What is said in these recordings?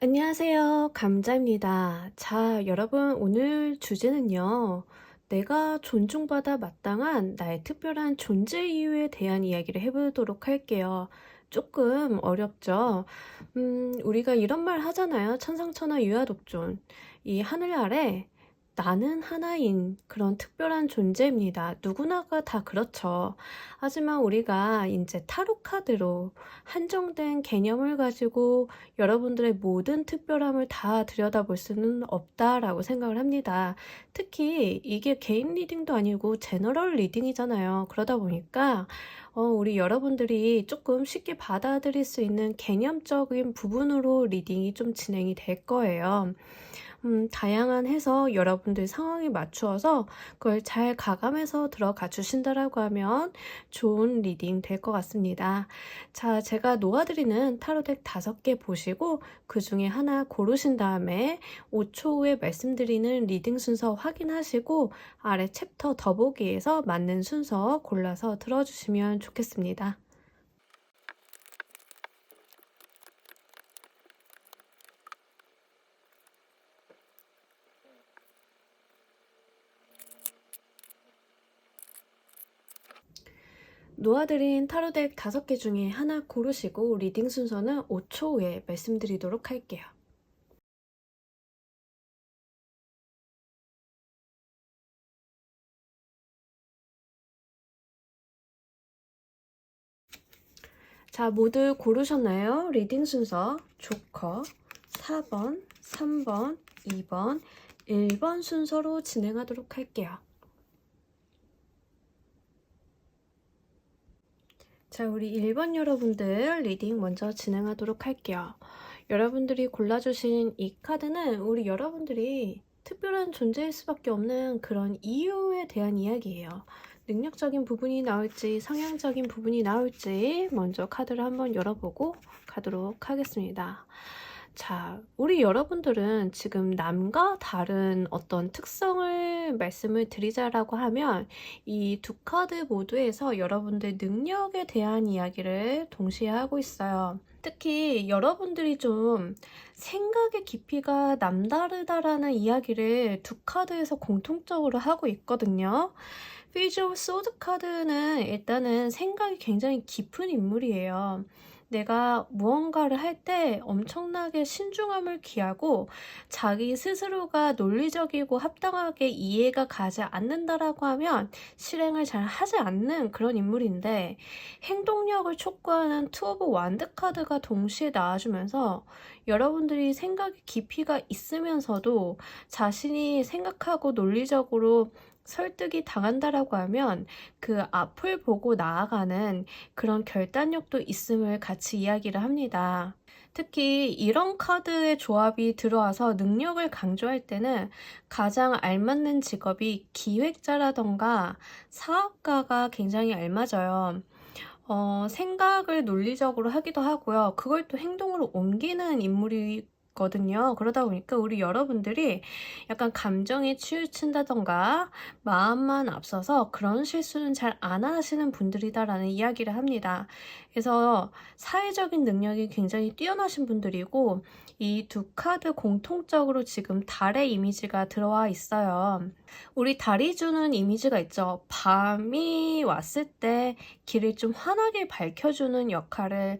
안녕하세요. 감자입니다. 자, 여러분, 오늘 주제는요. 내가 존중받아 마땅한 나의 특별한 존재 이유에 대한 이야기를 해보도록 할게요. 조금 어렵죠? 우리가 이런 말 하잖아요. 천상천하 유아독존. 이 하늘 아래 나는 하나인 그런 특별한 존재입니다. 누구나가 다 그렇죠. 하지만 우리가 이제 타로 카드로 한정된 개념을 가지고 여러분들의 모든 특별함을 다 들여다볼 수는 없다라고 생각을 합니다. 특히 이게 개인 리딩도 아니고 제너럴 리딩이잖아요. 그러다 보니까 우리 여러분들이 조금 쉽게 받아들일 수 있는 개념적인 부분으로 리딩이 좀 진행이 될 거예요. 다양한 해서 여러분들 상황에 맞추어서 그걸 잘 가감해서 들어가 주신다라고 하면 좋은 리딩 될 것 같습니다. 자, 제가 놓아드리는 타로덱 5개 보시고 그 중에 하나 고르신 다음에 5초 후에 말씀드리는 리딩 순서 확인하시고 아래 챕터 더보기에서 맞는 순서 골라서 들어주시면 좋겠습니다. 놓아드린 타로덱 5개 중에 하나 고르시고 리딩 순서는 5초 후에 말씀드리도록 할게요. 자, 모두 고르셨나요? 리딩 순서 조커 4번, 3번, 2번, 1번 순서로 진행하도록 할게요. 자, 우리 1번 여러분들 리딩 먼저 진행하도록 할게요. 여러분들이 골라주신 이 카드는 우리 여러분들이 특별한 존재일 수밖에 없는 그런 이유에 대한 이야기예요. 능력적인 부분이 나올지 성향적인 부분이 나올지 먼저 카드를 한번 열어보고 가도록 하겠습니다. 자, 우리 여러분들은 지금 남과 다른 어떤 특성을 말씀을 드리자라고 하면 이 두 카드 모두에서 여러분들 능력에 대한 이야기를 동시에 하고 있어요. 특히 여러분들이 좀 생각의 깊이가 남다르다라는 이야기를 두 카드에서 공통적으로 하고 있거든요. 페이지 오브 소드 카드는 일단은 생각이 굉장히 깊은 인물이에요. 내가 무언가를 할 때 엄청나게 신중함을 기하고 자기 스스로가 논리적이고 합당하게 이해가 가지 않는다라고 하면 실행을 잘 하지 않는 그런 인물인데 행동력을 촉구하는 투 오브 완드 카드가 동시에 나와주면서 여러분들이 생각의 깊이가 있으면서도 자신이 생각하고 논리적으로 설득이 당한다라고 하면 그 앞을 보고 나아가는 그런 결단력도 있음을 같이 이야기를 합니다. 특히 이런 카드의 조합이 들어와서 능력을 강조할 때는 가장 알맞는 직업이 기획자라던가 사업가가 굉장히 알맞아요. 생각을 논리적으로 하기도 하고요. 그걸 또 행동으로 옮기는 인물이 거든요. 그러다 보니까 우리 여러분들이 약간 감정에 치우친다던가 마음만 앞서서 그런 실수는 잘 안 하시는 분들이다라는 이야기를 합니다. 그래서 사회적인 능력이 굉장히 뛰어나신 분들이고 이 두 카드 공통적으로 지금 달의 이미지가 들어와 있어요. 우리 달이 주는 이미지가 있죠. 밤이 왔을 때 길을 좀 환하게 밝혀주는 역할을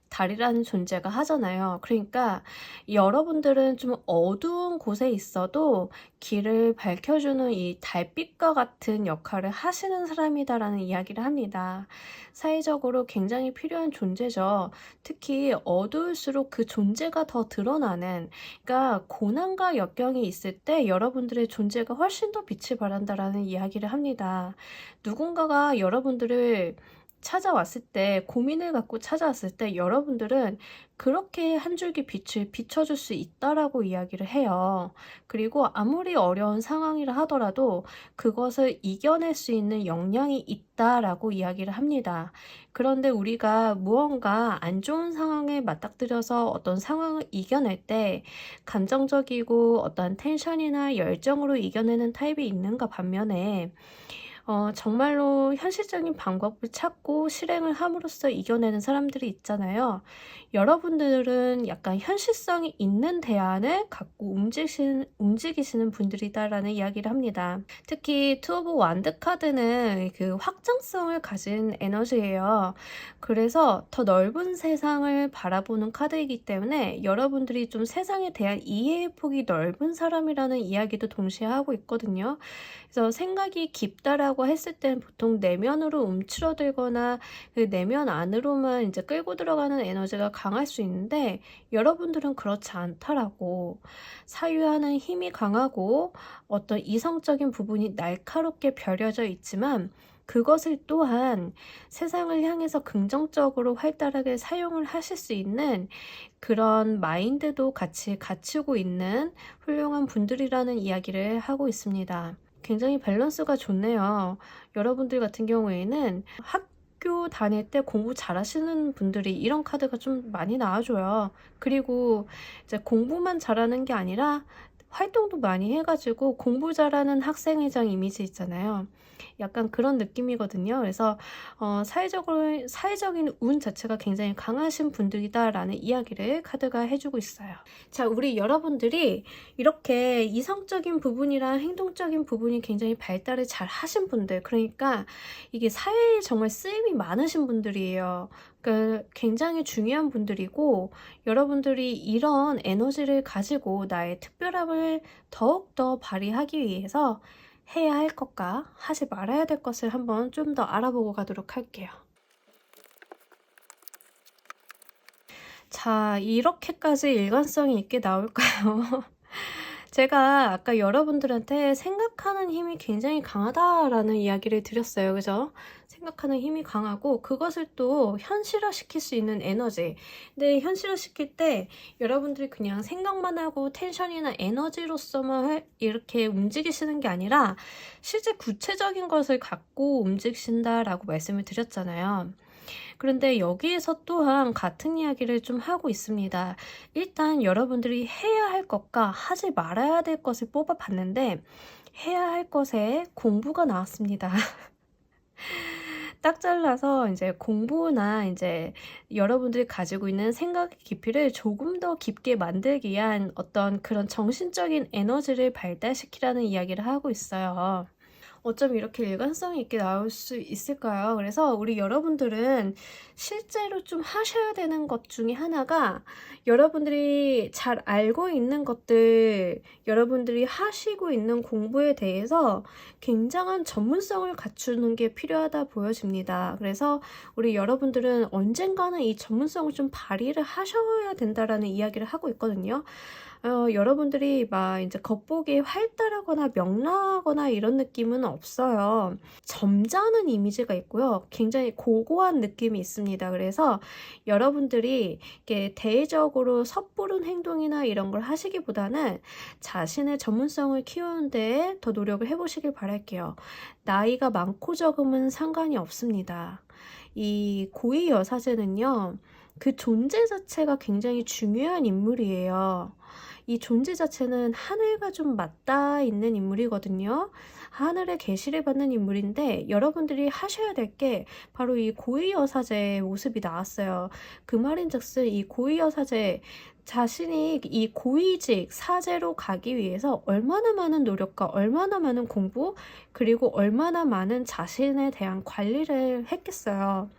달이라는 존재가 하잖아요. 그러니까 여러분들은 좀 어두운 곳에 있어도 길을 밝혀주는 이 달빛과 같은 역할을 하시는 사람이다라는 이야기를 합니다. 사회적으로 굉장히 필요한 존재죠. 특히 어두울수록 그 존재가 더 드러나는, 그러니까 고난과 역경이 있을 때 여러분들의 존재가 훨씬 더 빛을 발한다라는 이야기를 합니다. 누군가가 여러분들을 찾아왔을 때, 고민을 갖고 찾아왔을 때 여러분들은 그렇게 한 줄기 빛을 비춰줄 수 있다라고 이야기를 해요. 그리고 아무리 어려운 상황이라 하더라도 그것을 이겨낼 수 있는 역량이 있다라고 이야기를 합니다. 그런데 우리가 무언가 안 좋은 상황에 맞닥뜨려서 어떤 상황을 이겨낼 때 감정적이고 어떤 텐션이나 열정으로 이겨내는 타입이 있는가 반면에 정말로 현실적인 방법을 찾고 실행을 함으로써 이겨내는 사람들이 있잖아요. 여러분들은 약간 현실성이 있는 대안을 갖고 움직이시는 분들이다라는 이야기를 합니다. 특히 투 오브 완드 카드는 그 확장성을 가진 에너지예요. 그래서 더 넓은 세상을 바라보는 카드이기 때문에 여러분들이 좀 세상에 대한 이해의 폭이 넓은 사람이라는 이야기도 동시에 하고 있거든요. 그래서 생각이 깊다라고 했을 때는 보통 내면으로 움츠러들거나 그 내면 안으로만 이제 끌고 들어가는 에너지가 강할 수 있는데 여러분들은 그렇지 않다라고. 사유하는 힘이 강하고 어떤 이성적인 부분이 날카롭게 벼려져 있지만 그것을 또한 세상을 향해서 긍정적으로 활달하게 사용을 하실 수 있는 그런 마인드도 같이 갖추고 있는 훌륭한 분들이라는 이야기를 하고 있습니다. 굉장히 밸런스가 좋네요. 여러분들 같은 경우에는 학교 다닐 때 공부 잘하시는 분들이 이런 카드가 좀 많이 나와줘요. 그리고 이제 공부만 잘하는 게 아니라 활동도 많이 해가지고 공부 잘하는 학생회장 이미지 있잖아요. 약간 그런 느낌이거든요. 그래서 사회적인 운 자체가 굉장히 강하신 분들이다라는 이야기를 카드가 해주고 있어요. 자, 우리 여러분들이 이렇게 이성적인 부분이랑 행동적인 부분이 굉장히 발달을 잘 하신 분들, 그러니까 이게 사회에 정말 쓰임이 많으신 분들이에요. 그러니까 굉장히 중요한 분들이고 여러분들이 이런 에너지를 가지고 나의 특별함을 더욱더 발휘하기 위해서 해야 할 것과 하지 말아야 될 것을 한번 좀 더 알아보고 가도록 할게요. 자, 이렇게까지 일관성이 있게 나올까요? 제가 아까 여러분들한테 생각하는 힘이 굉장히 강하다라는 이야기를 드렸어요. 그죠? 생각하는 힘이 강하고 그것을 또 현실화시킬 수 있는 에너지. 근데 현실화시킬 때 여러분들이 그냥 생각만 하고 텐션이나 에너지로서만 이렇게 움직이시는 게 아니라 실제 구체적인 것을 갖고 움직이신다라고 말씀을 드렸잖아요. 그런데 여기에서 또한 같은 이야기를 좀 하고 있습니다. 일단 여러분들이 해야 할 것과 하지 말아야 될 것을 뽑아봤는데 해야 할 것에 공부가 나왔습니다. 딱 잘라서 이제 공부나 이제 여러분들이 가지고 있는 생각의 깊이를 조금 더 깊게 만들기 위한 어떤 그런 정신적인 에너지를 발달시키라는 이야기를 하고 있어요. 어쩜 이렇게 일관성이 있게 나올 수 있을까요? 그래서 우리 여러분들은 실제로 좀 하셔야 되는 것 중에 하나가 여러분들이 잘 알고 있는 것들, 여러분들이 하시고 있는 공부에 대해서 굉장한 전문성을 갖추는 게 필요하다 보여집니다. 그래서 우리 여러분들은 언젠가는 이 전문성을 좀 발휘를 하셔야 된다라는 이야기를 하고 있거든요. 여러분들이 막 이제 겉보기에 활달하거나 명랑하거나 이런 느낌은 없어요. 점잖은 이미지가 있고요. 굉장히 고고한 느낌이 있습니다. 그래서 여러분들이 이렇게 대외적으로 섣부른 행동이나 이런 걸 하시기보다는 자신의 전문성을 키우는 데에 더 노력을 해보시길 바랄게요. 나이가 많고 적음은 상관이 없습니다. 이 고위 여사제는요, 그 존재 자체가 굉장히 중요한 인물이에요. 이 존재 자체는 하늘과 좀 맞닿아 있는 인물이거든요. 하늘의 계시를 받는 인물인데 여러분들이 하셔야 될 게 바로 이 고위여사제의 모습이 나왔어요. 그 말인즉슨 이 고위여사제 자신이 이 고위직 사제로 가기 위해서 얼마나 많은 노력과 얼마나 많은 공부 그리고 얼마나 많은 자신에 대한 관리를 했겠어요.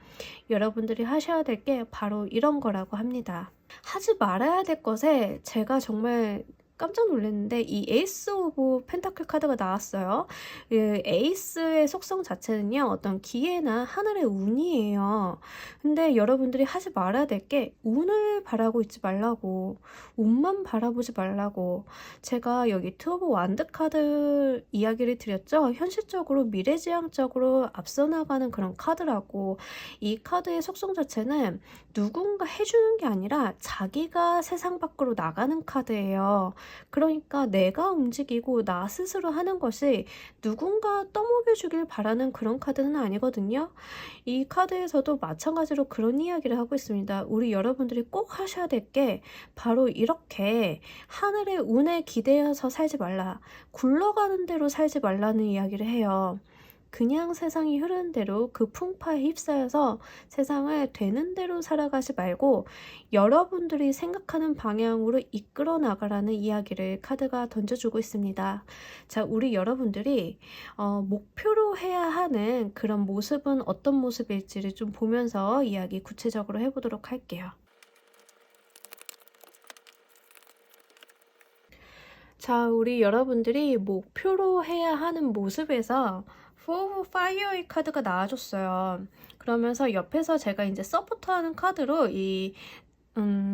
여러분들이 하셔야 될 게 바로 이런 거라고 합니다. 하지 말아야 될 것에 제가 정말 깜짝 놀랐는데 이 에이스 오브 펜타클 카드가 나왔어요. 그 에이스의 속성 자체는요, 어떤 기회나 하늘의 운이에요. 근데 여러분들이 하지 말아야 될 게 운을 바라고 있지 말라고, 운만 바라보지 말라고. 제가 여기 투 오브 완드 카드 이야기를 드렸죠. 현실적으로 미래지향적으로 앞서 나가는 그런 카드라고. 이 카드의 속성 자체는 누군가 해주는 게 아니라 자기가 세상 밖으로 나가는 카드예요. 그러니까 내가 움직이고 나 스스로 하는 것이 누군가 떠먹여주길 바라는 그런 카드는 아니거든요. 이 카드에서도 마찬가지로 그런 이야기를 하고 있습니다. 우리 여러분들이 꼭 하셔야 될 게 바로 이렇게 하늘의 운에 기대어서 살지 말라. 굴러가는 대로 살지 말라는 이야기를 해요. 그냥 세상이 흐르는 대로 그 풍파에 휩싸여서 세상을 되는 대로 살아가지 말고 여러분들이 생각하는 방향으로 이끌어 나가라는 이야기를 카드가 던져주고 있습니다. 자, 우리 여러분들이 목표로 해야 하는 그런 모습은 어떤 모습일지를 좀 보면서 이야기 구체적으로 해보도록 할게요. 자, 우리 여러분들이 목표로 해야 하는 모습에서 Four of Fire의 카드가 나와줬어요. 그러면서 옆에서 제가 이제 서포터하는 카드로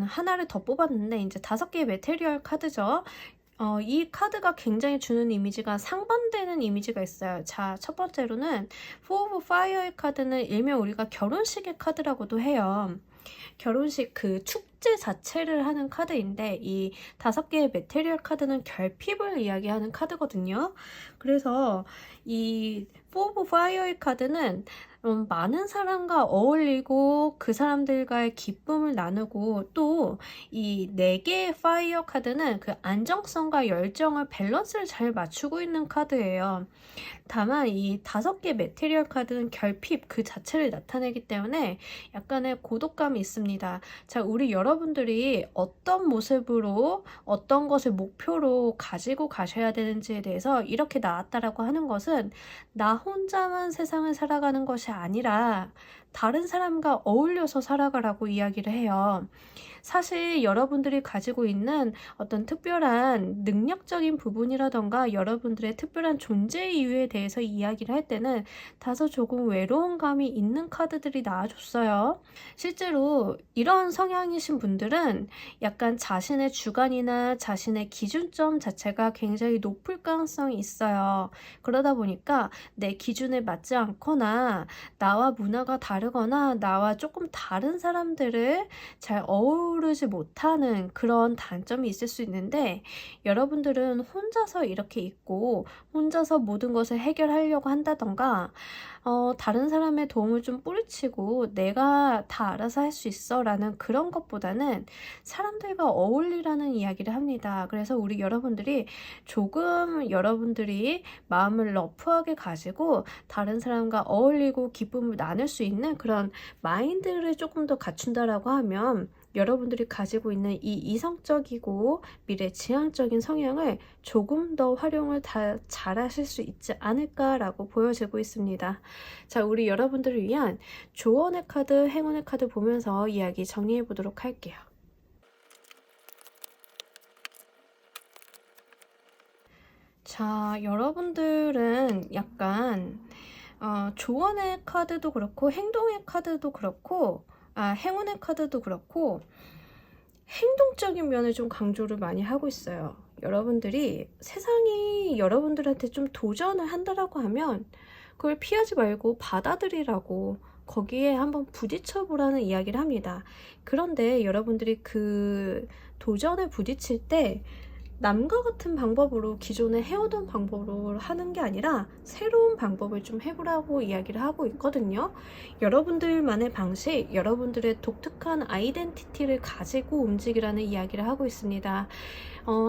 하나를 더 뽑았는데 이제 5개의 메테리얼 카드죠. 이 카드가 굉장히 주는 이미지가 상반되는 이미지가 있어요. 자, 첫 번째로는 Four of Fire의 카드는 일명 우리가 결혼식의 카드라고도 해요. 결혼식 그 축제 자체를 하는 카드인데 이 5개의 메테리얼 카드는 결핍을 이야기하는 카드거든요. 그래서 이 Four of Fire의 카드는 많은 사람과 어울리고 그 사람들과의 기쁨을 나누고 또 이 4개의 파이어 카드는 그 안정성과 열정을 밸런스를 잘 맞추고 있는 카드예요. 다만 이 5개 메테리얼 카드는 결핍 그 자체를 나타내기 때문에 약간의 고독감이 있습니다. 자, 우리 여러분들이 어떤 모습으로 어떤 것을 목표로 가지고 가셔야 되는지에 대해서 이렇게 나왔다라고 하는 것은 나 혼자만 세상을 살아가는 것이 아니라 다른 사람과 어울려서 살아가라고 이야기를 해요. 사실 여러분들이 가지고 있는 어떤 특별한 능력적인 부분이라던가 여러분들의 특별한 존재 이유에 대해서 이야기를 할 때는 다소 조금 외로운 감이 있는 카드들이 나와줬어요. 실제로 이런 성향이신 분들은 약간 자신의 주관이나 자신의 기준점 자체가 굉장히 높을 가능성이 있어요. 그러다 보니까 내 기준에 맞지 않거나 나와 문화가 다르거나 나와 조금 다른 사람들을 잘 어우르지 못하는 그런 단점이 있을 수 있는데 여러분들은 혼자서 이렇게 있고 혼자서 모든 것을 해결하려고 한다던가 다른 사람의 도움을 좀 뿌리치고 내가 다 알아서 할 수 있어 라는 그런 것보다는 사람들과 어울리라는 이야기를 합니다. 그래서 우리 여러분들이 조금 여러분들이 마음을 러프하게 가지고 다른 사람과 어울리고 기쁨을 나눌 수 있는 그런 마인드를 조금 더 갖춘다라고 하면 여러분들이 가지고 있는 이 이성적이고 미래지향적인 성향을 조금 더 활용을 잘 하실 수 있지 않을까라고 보여지고 있습니다. 자, 우리 여러분들을 위한 조언의 카드, 행운의 카드 보면서 이야기 정리해 보도록 할게요. 자, 여러분들은 약간 조언의 카드도 그렇고 행동의 카드도 그렇고 행운의 카드도 그렇고 행동적인 면을 좀 강조를 많이 하고 있어요. 여러분들이 세상이 여러분들한테 좀 도전을 한다라고 하면 그걸 피하지 말고 받아들이라고 거기에 한번 부딪혀 보라는 이야기를 합니다. 그런데 여러분들이 그 도전에 부딪힐 때 남과 같은 방법으로 기존에 해오던 방법으로 하는 게 아니라 새로운 방법을 좀 해보라고 이야기를 하고 있거든요. 여러분들만의 방식, 여러분들의 독특한 아이덴티티를 가지고 움직이라는 이야기를 하고 있습니다.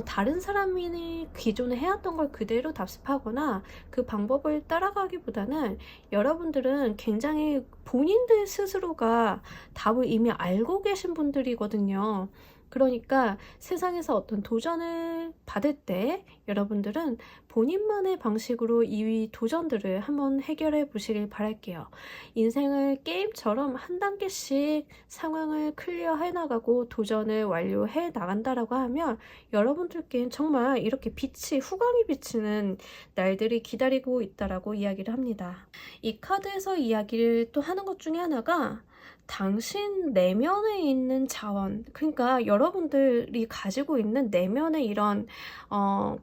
다른 사람이 기존에 해왔던 걸 그대로 답습하거나 그 방법을 따라가기보다는 여러분들은 굉장히 본인들 스스로가 답을 이미 알고 계신 분들이거든요. 그러니까 세상에서 어떤 도전을 받을 때 여러분들은 본인만의 방식으로 이 도전들을 한번 해결해 보시길 바랄게요. 인생을 게임처럼 한 단계씩 상황을 클리어해 나가고 도전을 완료해 나간다라고 하면 여러분들께는 정말 이렇게 후광이 비치는 날들이 기다리고 있다라고 이야기를 합니다. 이 카드에서 이야기를 또 하는 것 중에 하나가 당신 내면에 있는 자원, 그러니까 여러분들이 가지고 있는 내면의 이런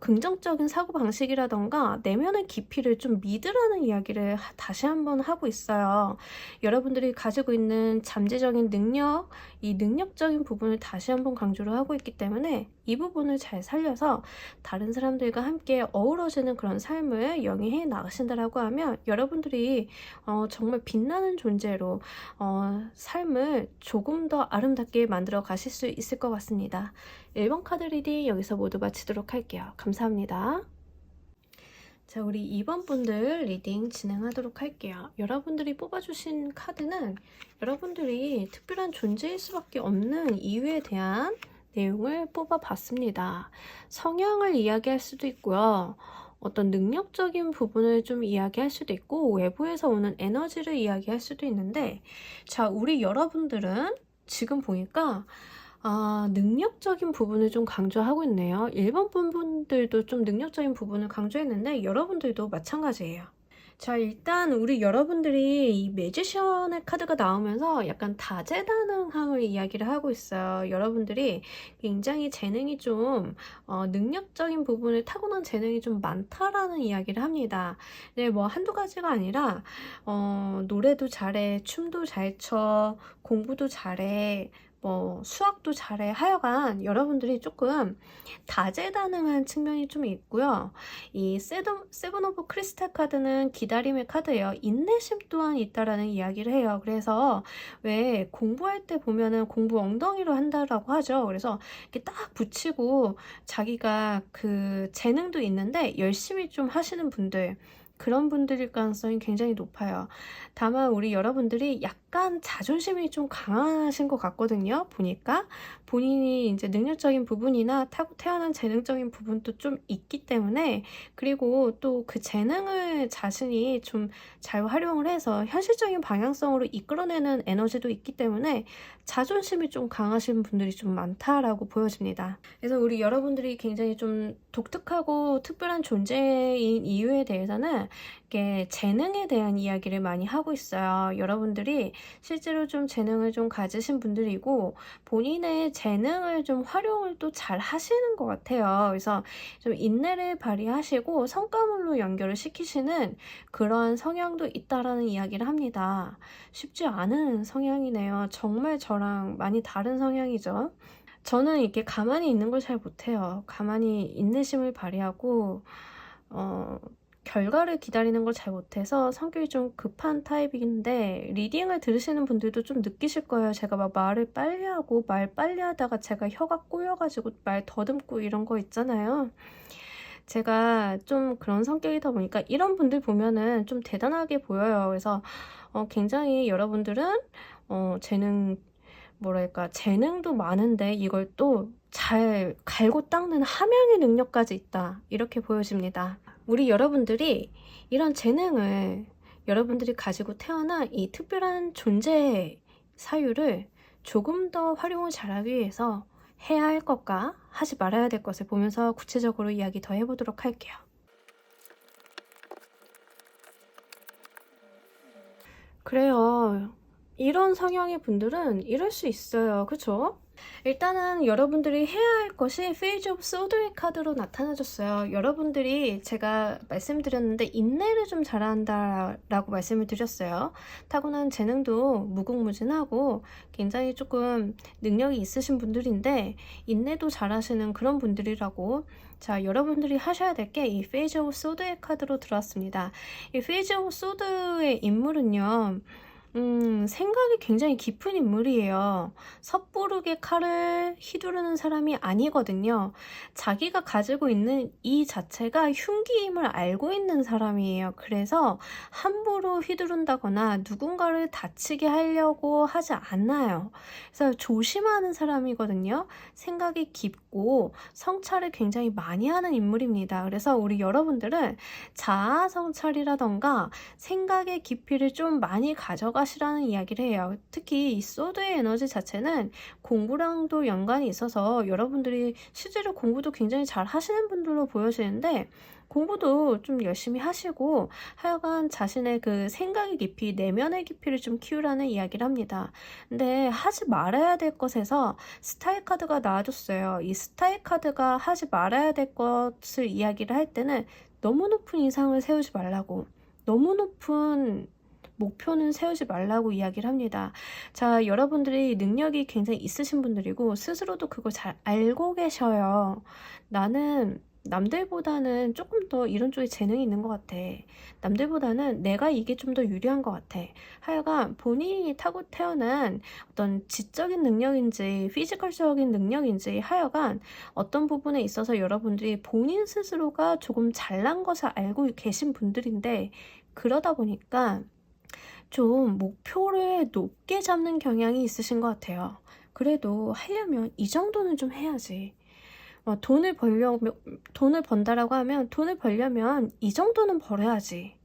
긍정적인 사고방식이라던가 내면의 깊이를 좀 믿으라는 이야기를 다시 한번 하고 있어요. 여러분들이 가지고 있는 잠재적인 능력, 이 능력적인 부분을 다시 한번 강조를 하고 있기 때문에 이 부분을 잘 살려서 다른 사람들과 함께 어우러지는 그런 삶을 영위해 나가신다라고 하면 여러분들이 정말 빛나는 존재로 삶을 조금 더 아름답게 만들어 가실 수 있을 것 같습니다. 1번 카드 리딩 여기서 모두 마치도록 할게요. 감사합니다. 자, 우리 2번 분들 리딩 진행하도록 할게요. 여러분들이 뽑아주신 카드는 여러분들이 특별한 존재일 수밖에 없는 이유에 대한 내용을 뽑아봤습니다. 성향을 이야기할 수도 있고요. 어떤 능력적인 부분을 좀 이야기할 수도 있고 외부에서 오는 에너지를 이야기할 수도 있는데, 자, 우리 여러분들은 지금 보니까 능력적인 부분을 좀 강조하고 있네요. 1번 분들도 좀 능력적인 부분을 강조했는데 여러분들도 마찬가지예요. 자, 일단 우리 여러분들이 이 매지션의 카드가 나오면서 약간 다재다능함을 이야기를 하고 있어요. 여러분들이 굉장히 재능이 좀 능력적인 부분을 타고난 재능이 좀 많다라는 이야기를 합니다. 네, 뭐 한두 가지가 아니라 노래도 잘해, 춤도 잘 춰, 공부도 잘해, 뭐 수학도 잘해. 하여간 여러분들이 조금 다재다능한 측면이 좀 있고요. 이 세븐 오브 크리스탈 카드는 기다림의 카드예요. 인내심 또한 있다라는 이야기를 해요. 그래서 왜 공부할 때 보면은 공부 엉덩이로 한다라고 하죠. 그래서 이렇게 딱 붙이고 자기가 그 재능도 있는데 열심히 좀 하시는 분들, 그런 분들일 가능성이 굉장히 높아요. 다만 우리 여러분들이 약간 자존심이 좀 강하신 것 같거든요. 보니까 본인이 이제 능력적인 부분이나 타고 태어난 재능적인 부분도 좀 있기 때문에, 그리고 또 그 재능을 자신이 좀 잘 활용을 해서 현실적인 방향성으로 이끌어내는 에너지도 있기 때문에 자존심이 좀 강하신 분들이 좀 많다라고 보여집니다. 그래서 우리 여러분들이 굉장히 좀 독특하고 특별한 존재인 이유에 대해서는 이게 재능에 대한 이야기를 많이 하고 있어요. 여러분들이 실제로 좀 재능을 좀 가지신 분들이고 본인의 재능을 좀 활용을 또 잘 하시는 것 같아요. 그래서 좀 인내를 발휘하시고 성과물로 연결을 시키시는 그런 성향도 있다라는 이야기를 합니다. 쉽지 않은 성향이네요. 정말 저랑 많이 다른 성향이죠. 저는 이렇게 가만히 있는 걸 잘 못해요. 가만히 인내심을 발휘하고 결과를 기다리는 걸 잘 못해서 성격이 좀 급한 타입인데, 리딩을 들으시는 분들도 좀 느끼실 거예요. 제가 막 말을 빨리 하고 말 빨리 하다가 제가 혀가 꼬여가지고 말 더듬고 이런 거 있잖아요. 제가 좀 그런 성격이다 보니까 이런 분들 보면은 좀 대단하게 보여요. 그래서 굉장히 여러분들은 재능도 많은데 이걸 또 잘 갈고 닦는 함양의 능력까지 있다, 이렇게 보여집니다. 우리 여러분들이 이런 재능을 여러분들이 가지고 태어난 이 특별한 존재의 사유를 조금 더 활용을 잘하기 위해서 해야 할 것과 하지 말아야 될 것을 보면서 구체적으로 이야기 더 해보도록 할게요. 그래요. 이런 성향의 분들은 이럴 수 있어요. 그쵸? 일단은 여러분들이 해야 할 것이 페이지 오브 소드의 카드로 나타나줬어요. 여러분들이 제가 말씀드렸는데 인내를 좀 잘한다라고 말씀을 드렸어요. 타고난 재능도 무궁무진하고 굉장히 조금 능력이 있으신 분들인데 인내도 잘하시는 그런 분들이라고. 자, 여러분들이 하셔야 될 게 이 페이지 오브 소드의 카드로 들어왔습니다. 이 페이지 오브 소드의 인물은요, 생각이 굉장히 깊은 인물이에요. 섣부르게 칼을 휘두르는 사람이 아니거든요. 자기가 가지고 있는 이 자체가 흉기임을 알고 있는 사람이에요. 그래서 함부로 휘두른다거나 누군가를 다치게 하려고 하지 않아요. 그래서 조심하는 사람이거든요. 생각이 깊고 성찰을 굉장히 많이 하는 인물입니다. 그래서 우리 여러분들은 자아 성찰이라던가 생각의 깊이를 좀 많이 가져가시라는 이야기를 해요. 특히 이 소드의 에너지 자체는 공부랑도 연관이 있어서 여러분들이 실제로 공부도 굉장히 잘 하시는 분들로 보여지는데, 공부도 좀 열심히 하시고 하여간 자신의 그 생각의 깊이, 내면의 깊이를 좀 키우라는 이야기를 합니다. 근데 하지 말아야 될 것에서 스타일 카드가 나와줬어요. 이 스타일 카드가 하지 말아야 될 것을 이야기를 할 때는 너무 높은 이상을 세우지 말라고, 너무 높은 목표는 세우지 말라고 이야기를 합니다. 자, 여러분들이 능력이 굉장히 있으신 분들이고 스스로도 그걸 잘 알고 계셔요. 나는 남들보다는 조금 더 이런 쪽에 재능이 있는 것 같아. 남들보다는 내가 이게 좀 더 유리한 것 같아. 하여간 본인이 타고 태어난 어떤 지적인 능력인지 피지컬적인 능력인지 하여간 어떤 부분에 있어서 여러분들이 본인 스스로가 조금 잘난 것을 알고 계신 분들인데, 그러다 보니까 좀 목표를 높게 잡는 경향이 있으신 것 같아요. 그래도 하려면 이 정도는 좀 해야지. 돈을 번다라고 하면 돈을 벌려면 이 정도는 벌어야지.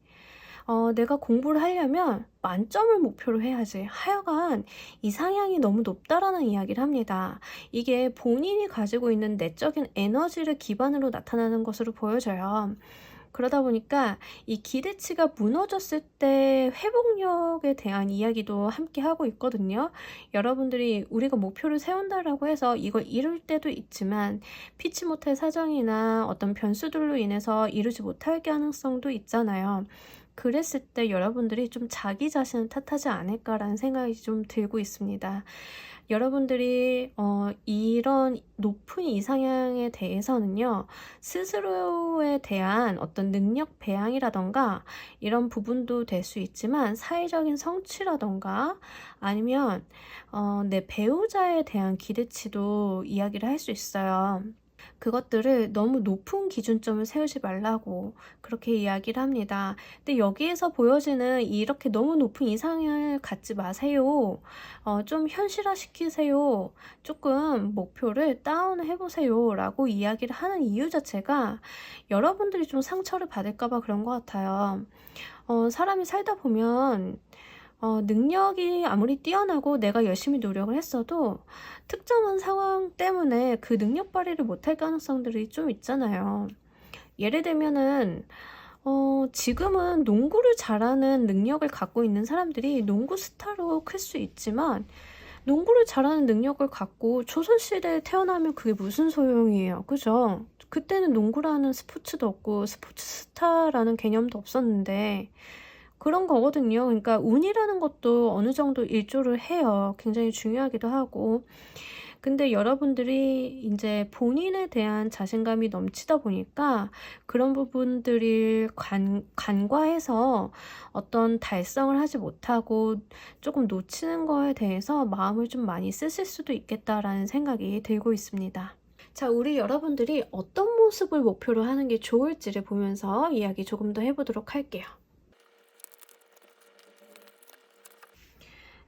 내가 공부를 하려면 만점을 목표로 해야지. 하여간 이상향이 너무 높다라는 이야기를 합니다. 이게 본인이 가지고 있는 내적인 에너지를 기반으로 나타나는 것으로 보여져요. 그러다 보니까 이 기대치가 무너졌을 때 회복력에 대한 이야기도 함께 하고 있거든요. 여러분들이 우리가 목표를 세운다라고 해서 이걸 이룰 때도 있지만 피치 못할 사정이나 어떤 변수들로 인해서 이루지 못할 가능성도 있잖아요. 그랬을 때 여러분들이 좀 자기 자신을 탓하지 않을까라는 생각이 좀 들고 있습니다. 여러분들이 이런 높은 이상향에 대해서는요, 스스로에 대한 어떤 능력 배양이라던가 이런 부분도 될 수 있지만, 사회적인 성취라던가 아니면 내 배우자에 대한 기대치도 이야기를 할 수 있어요. 그것들을 너무 높은 기준점을 세우지 말라고 그렇게 이야기를 합니다. 근데 여기에서 보여지는 이렇게 너무 높은 이상을 갖지 마세요. 좀 현실화시키세요. 조금 목표를 다운해 보세요 라고 이야기를 하는 이유 자체가 여러분들이 좀 상처를 받을까 봐 그런 것 같아요. 사람이 살다 보면 능력이 아무리 뛰어나고 내가 열심히 노력을 했어도 특정한 상황 때문에 그 능력 발휘를 못할 가능성들이 좀 있잖아요. 예를 들면은 지금은 농구를 잘하는 능력을 갖고 있는 사람들이 농구 스타로 클 수 있지만, 농구를 잘하는 능력을 갖고 조선시대에 태어나면 그게 무슨 소용이에요. 그죠? 그때는 농구라는 스포츠도 없고 스포츠 스타라는 개념도 없었는데 그런 거거든요. 그러니까 운이라는 것도 어느 정도 일조를 해요. 굉장히 중요하기도 하고. 근데 여러분들이 이제 본인에 대한 자신감이 넘치다 보니까 그런 부분들을 간과해서 어떤 달성을 하지 못하고 조금 놓치는 거에 대해서 마음을 좀 많이 쓰실 수도 있겠다라는 생각이 들고 있습니다. 자, 우리 여러분들이 어떤 모습을 목표로 하는 게 좋을지를 보면서 이야기 조금 더 해보도록 할게요.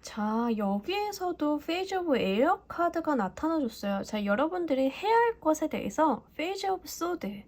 자, 여기에서도 페이지 오브 에어 카드가 나타나줬어요. 자, 여러분들이 해야 할 것에 대해서 페이지 오브 소드.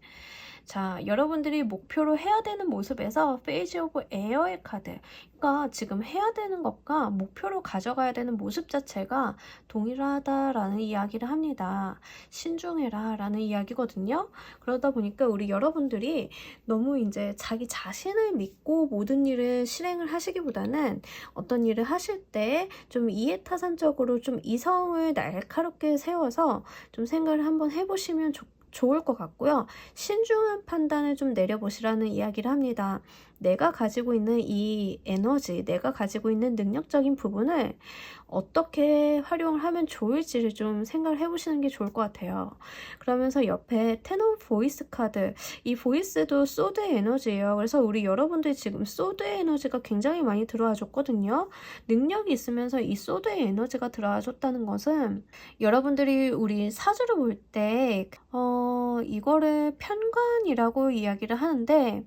자, 여러분들이 목표로 해야 되는 모습에서 페이지 오브 에어의 카드. 그러니까 지금 해야 되는 것과 목표로 가져가야 되는 모습 자체가 동일하다라는 이야기를 합니다. 신중해라 라는 이야기거든요. 그러다 보니까 우리 여러분들이 너무 이제 자기 자신을 믿고 모든 일을 실행을 하시기보다는 어떤 일을 하실 때 좀 이해타산적으로 좀 이성을 날카롭게 세워서 좀 생각을 한번 해보시면 좋을 것 같고요. 신중한 판단을 좀 내려보시라는 이야기를 합니다. 내가 가지고 있는 이 에너지, 내가 가지고 있는 능력적인 부분을 어떻게 활용을 하면 좋을지를 좀 생각을 해보시는 게 좋을 것 같아요. 그러면서 옆에 텐 오브 보이스 카드, 이 보이스도 소드의 에너지예요. 그래서 우리 여러분들이 지금 소드의 에너지가 굉장히 많이 들어와 줬거든요. 능력이 있으면서 이 소드의 에너지가 들어와 줬다는 것은 여러분들이 우리 사주를 볼 때 이거를 편관이라고 이야기를 하는데,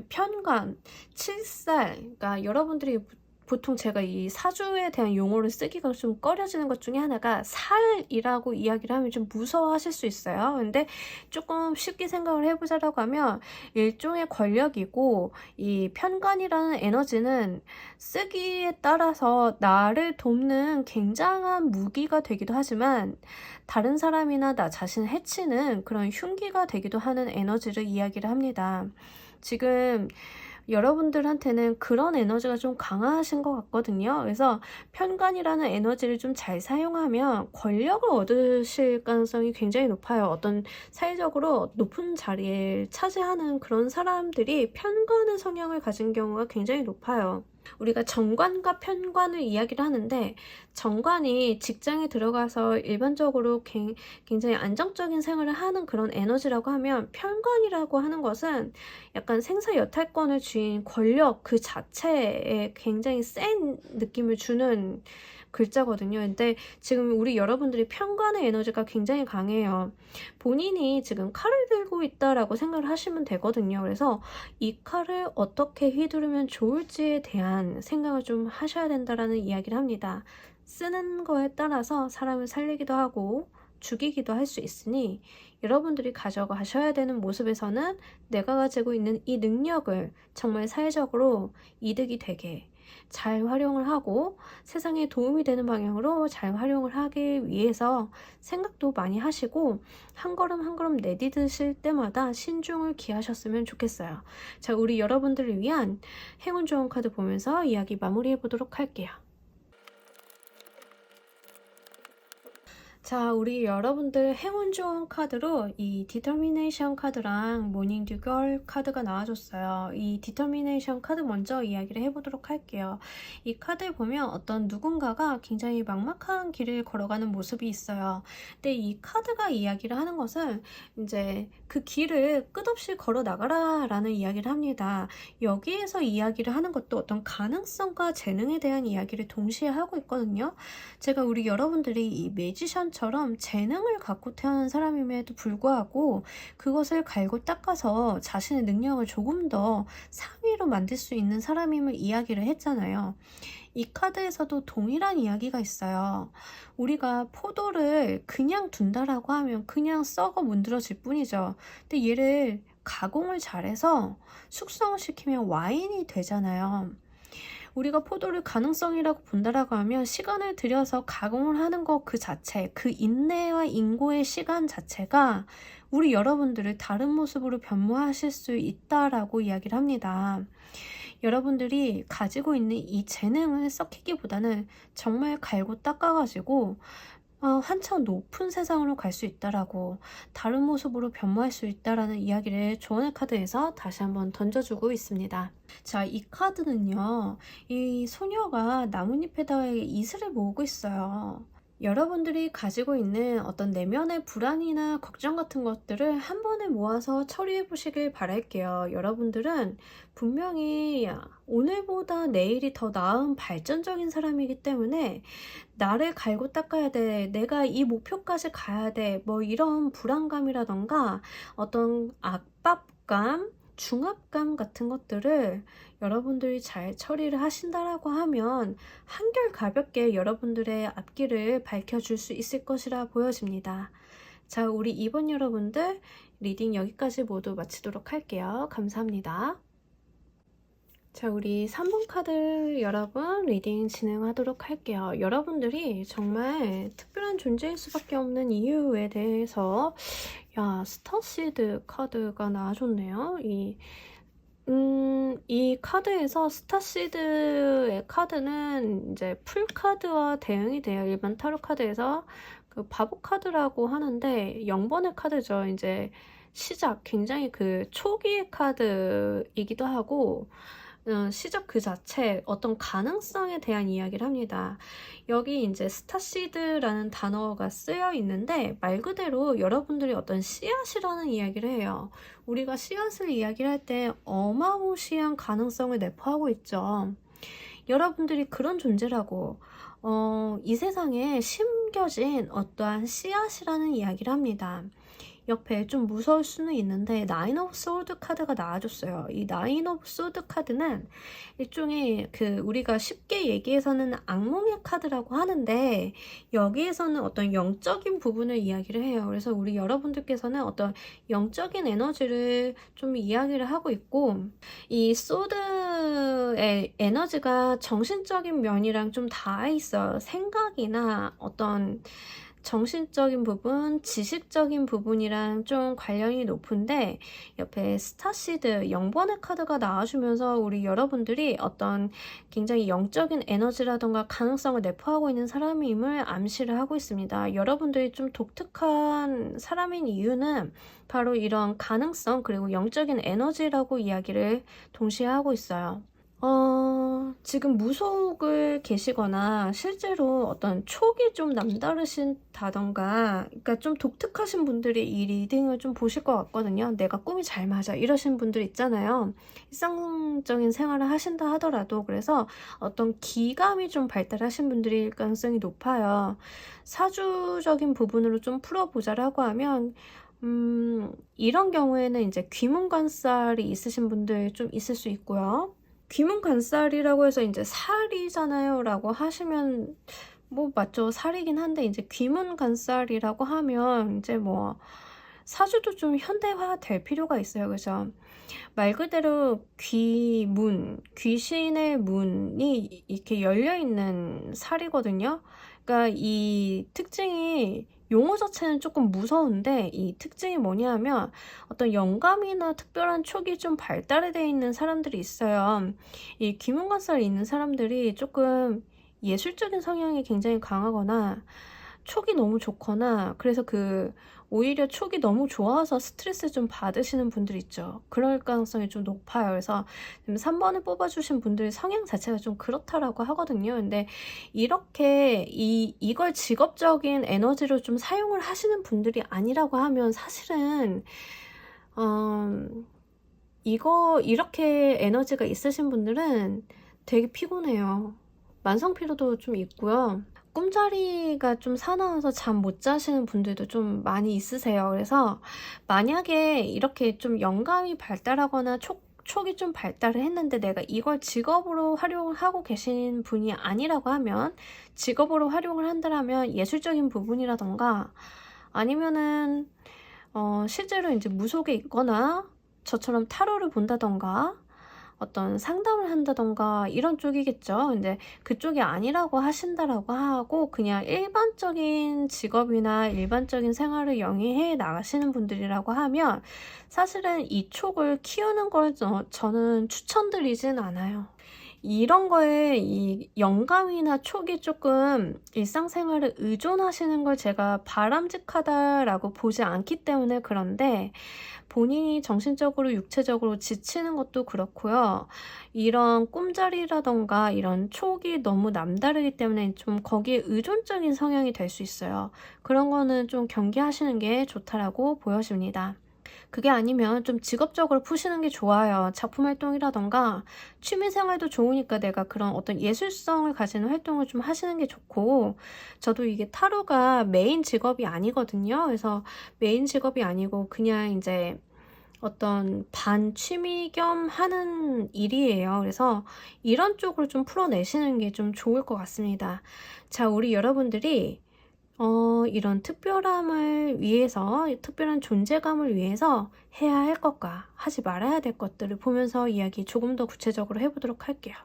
편관, 칠살, 그러니까 여러분들이 보통 제가 이 사주에 대한 용어를 쓰기가 좀 꺼려지는 것 중에 하나가 살이라고 이야기를 하면 좀 무서워하실 수 있어요. 근데 조금 쉽게 생각을 해보자라고 하면 일종의 권력이고, 이 편관이라는 에너지는 쓰기에 따라서 나를 돕는 굉장한 무기가 되기도 하지만 다른 사람이나 나 자신을 해치는 그런 흉기가 되기도 하는 에너지를 이야기를 합니다. 지금 여러분들한테는 그런 에너지가 좀 강하신 것 같거든요. 그래서 편관이라는 에너지를 좀 잘 사용하면 권력을 얻으실 가능성이 굉장히 높아요. 어떤 사회적으로 높은 자리에 차지하는 그런 사람들이 편관의 성향을 가진 경우가 굉장히 높아요. 우리가 정관과 편관을 이야기를 하는데, 정관이 직장에 들어가서 일반적으로 굉장히 안정적인 생활을 하는 그런 에너지라고 하면, 편관이라고 하는 것은 약간 생사여탈권을 쥐인 권력 그 자체에 굉장히 센 느낌을 주는 글자거든요. 근데 지금 우리 여러분들이 편관의 에너지가 굉장히 강해요. 본인이 지금 칼을 들고 있다라고 생각을 하시면 되거든요. 그래서 이 칼을 어떻게 휘두르면 좋을지에 대한 생각을 좀 하셔야 된다라는 이야기를 합니다. 쓰는 거에 따라서 사람을 살리기도 하고 죽이기도 할 수 있으니, 여러분들이 가져가셔야 되는 모습에서는 내가 가지고 있는 이 능력을 정말 사회적으로 이득이 되게 잘 활용을 하고 세상에 도움이 되는 방향으로 잘 활용을 하기 위해서 생각도 많이 하시고, 한 걸음 한 걸음 내디드실 때마다 신중을 기하셨으면 좋겠어요. 자, 우리 여러분들을 위한 행운 좋은 카드 보면서 이야기 마무리해 보도록 할게요. 자, 우리 여러분들 행운 좋은 카드로 이 디터미네이션 카드랑 모닝 듀걸 카드가 나와줬어요. 이 디터미네이션 카드 먼저 이야기를 해보도록 할게요. 이 카드에 보면 어떤 누군가가 굉장히 막막한 길을 걸어가는 모습이 있어요. 근데 이 카드가 이야기를 하는 것은 이제 그 길을 끝없이 걸어 나가라 라는 이야기를 합니다. 여기에서 이야기를 하는 것도 어떤 가능성과 재능에 대한 이야기를 동시에 하고 있거든요. 제가 우리 여러분들이 이 매지션처럼 재능을 갖고 태어난 사람임에도 불구하고 그것을 갈고 닦아서 자신의 능력을 조금 더 상위로 만들 수 있는 사람임을 이야기를 했잖아요. 이 카드에서도 동일한 이야기가 있어요. 우리가 포도를 그냥 둔다라고 하면 그냥 썩어 문드러질 뿐이죠. 근데 얘를 가공을 잘해서 숙성을 시키면 와인이 되잖아요. 우리가 포도를 가능성이라고 본다라고 하면 시간을 들여서 가공을 하는 것 그 자체, 그 인내와 인고의 시간 자체가 우리 여러분들을 다른 모습으로 변모하실 수 있다라고 이야기를 합니다. 여러분들이 가지고 있는 이 재능을 썩히기보다는 정말 갈고 닦아가지고 한참 높은 세상으로 갈 수 있다라고, 다른 모습으로 변모할 수 있다라는 이야기를 조언의 카드에서 다시 한번 던져주고 있습니다. 자, 이 카드는요, 이 소녀가 나뭇잎에다가 이슬을 모으고 있어요. 여러분들이 가지고 있는 어떤 내면의 불안이나 걱정 같은 것들을 한 번에 모아서 처리해 보시길 바랄게요. 여러분들은 분명히 오늘보다 내일이 더 나은 발전적인 사람이기 때문에 나를 갈고 닦아야 돼, 내가 이 목표까지 가야 돼, 뭐 이런 불안감이라던가 어떤 압박감, 중압감 같은 것들을 여러분들이 잘 처리를 하신다라고 하면 한결 가볍게 여러분들의 앞길을 밝혀줄 수 있을 것이라 보여집니다. 자, 우리 이번 여러분들 리딩 여기까지 모두 마치도록 할게요. 감사합니다. 자, 우리 3번 카드 여러분 리딩 진행하도록 할게요. 여러분들이 정말 특별한 존재일 수밖에 없는 이유에 대해서, 스타시드 카드가 나와줬네요. 이 카드에서 스타시드의 카드는 이제 풀 카드와 대응이 돼요. 일반 타로 카드에서 그 바보 카드라고 하는데 0번의 카드죠. 이제 시작, 굉장히 그 초기의 카드이기도 하고, 시작 그 자체 어떤 가능성에 대한 이야기를 합니다. 여기 이제 스타시드라는 단어가 쓰여 있는데 말 그대로 여러분들이 어떤 씨앗이라는 이야기를 해요. 우리가 씨앗을 이야기를 할 때 어마무시한 가능성을 내포하고 있죠. 여러분들이 그런 존재라고, 이 세상에 심겨진 어떠한 씨앗이라는 이야기를 합니다. 옆에 좀 무서울 수는 있는데 나인 오브 소드 카드가 나와줬어요. 이 나인 오브 소드 카드는 일종의 우리가 쉽게 얘기해서는 악몽의 카드라고 하는데, 여기에서는 어떤 영적인 부분을 이야기를 해요. 그래서 우리 여러분들께서는 어떤 영적인 에너지를 좀 이야기를 하고 있고, 이 소드의 에너지가 정신적인 면이랑 좀 닿아 있어요. 생각이나 어떤 정신적인 부분, 지식적인 부분이랑 좀 관련이 높은데, 옆에 스타시드 0번의 카드가 나와주면서 우리 여러분들이 어떤 굉장히 영적인 에너지라던가 가능성을 내포하고 있는 사람임을 암시를 하고 있습니다. 여러분들이 좀 독특한 사람인 이유는 바로 이런 가능성 그리고 영적인 에너지라고 이야기를 동시에 하고 있어요. 지금 무속을 계시거나 실제로 어떤 촉이 좀 남다르신다던가, 그러니까 좀 독특하신 분들이 이 리딩을 좀 보실 것 같거든요. 내가 꿈이 잘 맞아 이러신 분들 있잖아요. 일상적인 생활을 하신다 하더라도. 그래서 어떤 기감이 좀 발달하신 분들일 가능성이 높아요. 사주적인 부분으로 좀 풀어보자라고 하면 이런 경우에는 이제 귀문관살이 있으신 분들 좀 있을 수 있고요. 귀문관살이라고 해서 이제 살이잖아요 라고 하시면 뭐 맞죠, 살이긴 한데, 이제 귀문관살이라고 하면 이제 뭐 사주도 좀 현대화 될 필요가 있어요. 그죠? 말 그대로 귀문, 귀신의 문이 이렇게 열려있는 살이거든요. 그러니까 이 특징이, 용어 자체는 조금 무서운데 이 특징이 뭐냐면 어떤 영감이나 특별한 촉이 좀 발달되어 있는 사람들이 있어요. 이 귀문관살이 있는 사람들이 조금 예술적인 성향이 굉장히 강하거나 촉이 너무 좋거나, 그래서 오히려 촉이 너무 좋아서 스트레스 좀 받으시는 분들 있죠. 그럴 가능성이 좀 높아요. 그래서 3번을 뽑아주신 분들의 성향 자체가 좀 그렇다라고 하거든요. 근데 이렇게 이걸 직업적인 에너지로 좀 사용을 하시는 분들이 아니라고 하면 사실은 이렇게 에너지가 있으신 분들은 되게 피곤해요. 만성 피로도 좀 있고요. 꿈자리가 좀 사나워서 잠 못 자시는 분들도 좀 많이 있으세요. 그래서 만약에 이렇게 좀 영감이 발달하거나 촉이 좀 발달을 했는데 내가 이걸 직업으로 활용을 하고 계신 분이 아니라고 하면, 직업으로 활용을 한다면 예술적인 부분이라던가 아니면은 실제로 이제 무속에 있거나 저처럼 타로를 본다던가 어떤 상담을 한다던가 이런 쪽이겠죠. 근데 그쪽이 아니라고 하신다라고 하고 그냥 일반적인 직업이나 일반적인 생활을 영위해 나가시는 분들이라고 하면 사실은 이 촉을 키우는 걸 저는 추천드리진 않아요. 이런 거에 이 영감이나 촉이 조금 일상생활에 의존하시는 걸 제가 바람직하다라고 보지 않기 때문에 그런데, 본인이 정신적으로 육체적으로 지치는 것도 그렇고요. 이런 꿈자리라던가 이런 촉이 너무 남다르기 때문에 좀 거기에 의존적인 성향이 될 수 있어요. 그런 거는 좀 경계하시는 게 좋다라고 보여집니다. 그게 아니면 좀 직업적으로 푸시는 게 좋아요. 작품 활동이라던가 취미생활도 좋으니까 내가 그런 어떤 예술성을 가지는 활동을 좀 하시는 게 좋고, 저도 이게 타로가 메인 직업이 아니거든요. 그래서 메인 직업이 아니고 그냥 이제 어떤 반 취미 겸 하는 일이에요. 그래서 이런 쪽으로 좀 풀어내시는 게 좀 좋을 것 같습니다. 자, 우리 여러분들이 이런 특별함을 위해서, 특별한 존재감을 위해서 해야 할 것과 하지 말아야 될 것들을 보면서 이야기 조금 더 구체적으로 해보도록 할게요.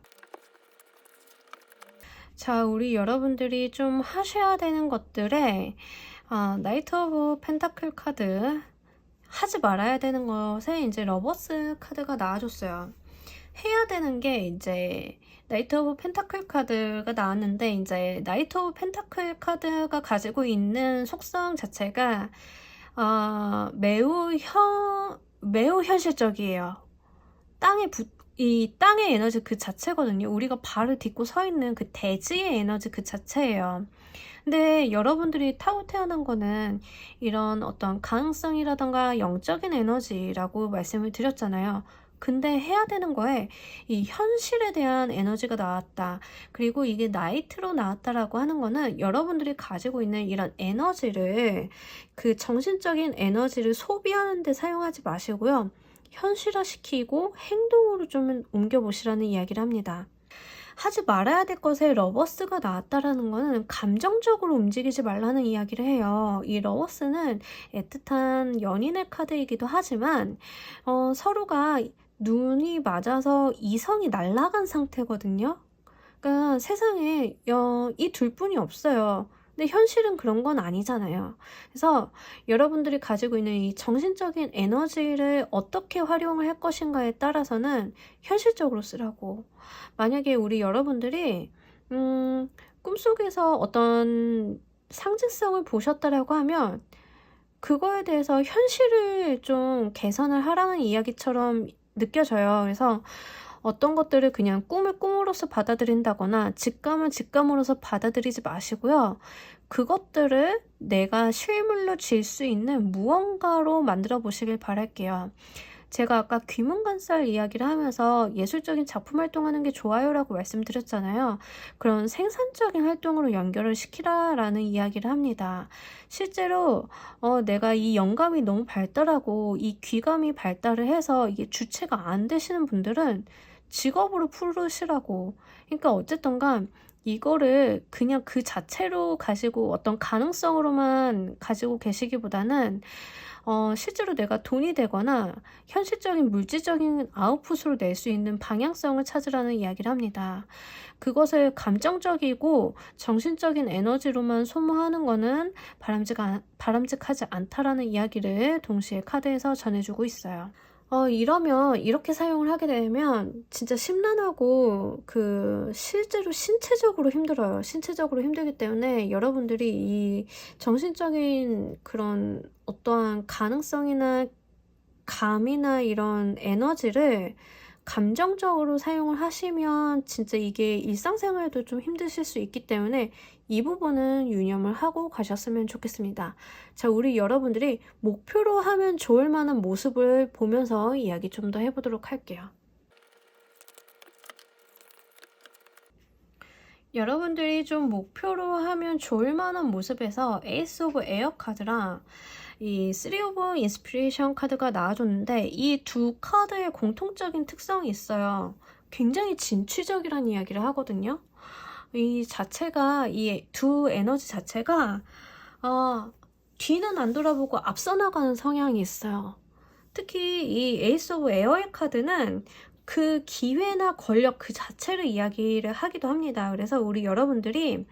자, 우리 여러분들이 좀 하셔야 되는 것들에 나이트 오브 펜타클 카드, 하지 말아야 되는 것에 이제 러버스 카드가 나와줬어요. 해야 되는 게 이제 나이트 오브 펜타클 카드가 나왔는데, 이제 나이트 오브 펜타클 카드가 가지고 있는 속성 자체가 매우 현실적이에요. 이 땅의 에너지 그 자체거든요. 우리가 발을 딛고 서 있는 그 대지의 에너지 그 자체예요. 근데 여러분들이 타고 태어난 거는 이런 어떤 가능성이라던가 영적인 에너지라고 말씀을 드렸잖아요. 근데 해야 되는 거에 이 현실에 대한 에너지가 나왔다. 그리고 이게 나이트로 나왔다라고 하는 거는 여러분들이 가지고 있는 이런 에너지를, 그 정신적인 에너지를 소비하는 데 사용하지 마시고요. 현실화시키고 행동으로 좀 옮겨보시라는 이야기를 합니다. 하지 말아야 될 것에 러버스가 나왔다라는 거는 감정적으로 움직이지 말라는 이야기를 해요. 이 러버스는 애틋한 연인의 카드이기도 하지만 서로가 눈이 맞아서 이성이 날아간 상태거든요. 그러니까 세상에 이 둘뿐이 없어요. 근데 현실은 그런 건 아니잖아요. 그래서 여러분들이 가지고 있는 이 정신적인 에너지를 어떻게 활용을 할 것인가에 따라서는 현실적으로 쓰라고. 만약에 우리 여러분들이 꿈속에서 어떤 상징성을 보셨다라고 하면 그거에 대해서 현실을 좀 개선을 하라는 이야기처럼 느껴져요. 그래서 어떤 것들을 그냥 꿈을 꿈으로서 받아들인다거나 직감을 직감으로서 받아들이지 마시고요. 그것들을 내가 실물로 쥘 수 있는 무언가로 만들어 보시길 바랄게요. 제가 아까 귀문관살 이야기를 하면서 예술적인 작품 활동하는 게 좋아요라고 말씀드렸잖아요. 그런 생산적인 활동으로 연결을 시키라라는 이야기를 합니다. 실제로 내가 이 영감이 너무 발달하고 이 귀감이 발달을 해서 이게 주체가 안 되시는 분들은 직업으로 풀으시라고. 그러니까 어쨌든간 이거를 그냥 그 자체로 가지고 어떤 가능성으로만 가지고 계시기보다는 실제로 내가 돈이 되거나 현실적인 물질적인 아웃풋으로 낼 수 있는 방향성을 찾으라는 이야기를 합니다. 그것을 감정적이고 정신적인 에너지로만 소모하는 것은 바람직하지 않다라는 이야기를 동시에 카드에서 전해주고 있어요. 이러면 이렇게 사용을 하게 되면 진짜 심란하고 실제로 신체적으로 힘들어요. 신체적으로 힘들기 때문에 여러분들이 이 정신적인 그런 어떠한 가능성이나 감이나 이런 에너지를 감정적으로 사용을 하시면 진짜 이게 일상생활도 좀 힘드실 수 있기 때문에 이 부분은 유념을 하고 가셨으면 좋겠습니다. 자, 우리 여러분들이 목표로 하면 좋을 만한 모습을 보면서 이야기 좀 더 해보도록 할게요. 여러분들이 좀 목표로 하면 좋을 만한 모습에서 에이스 오브 에어 카드랑 이 3 오브 인스피레이션 카드가 나와줬는데 이 두 카드의 공통적인 특성이 있어요. 굉장히 진취적이라는 이야기를 하거든요. 이 두 에너지 자체가 뒤는 안 돌아보고 앞서 나가는 성향이 있어요. 특히 이 에이스 오브 에어의 카드는 그 기회나 권력 그 자체를 이야기를 하기도 합니다. 그래서 우리 여러분들이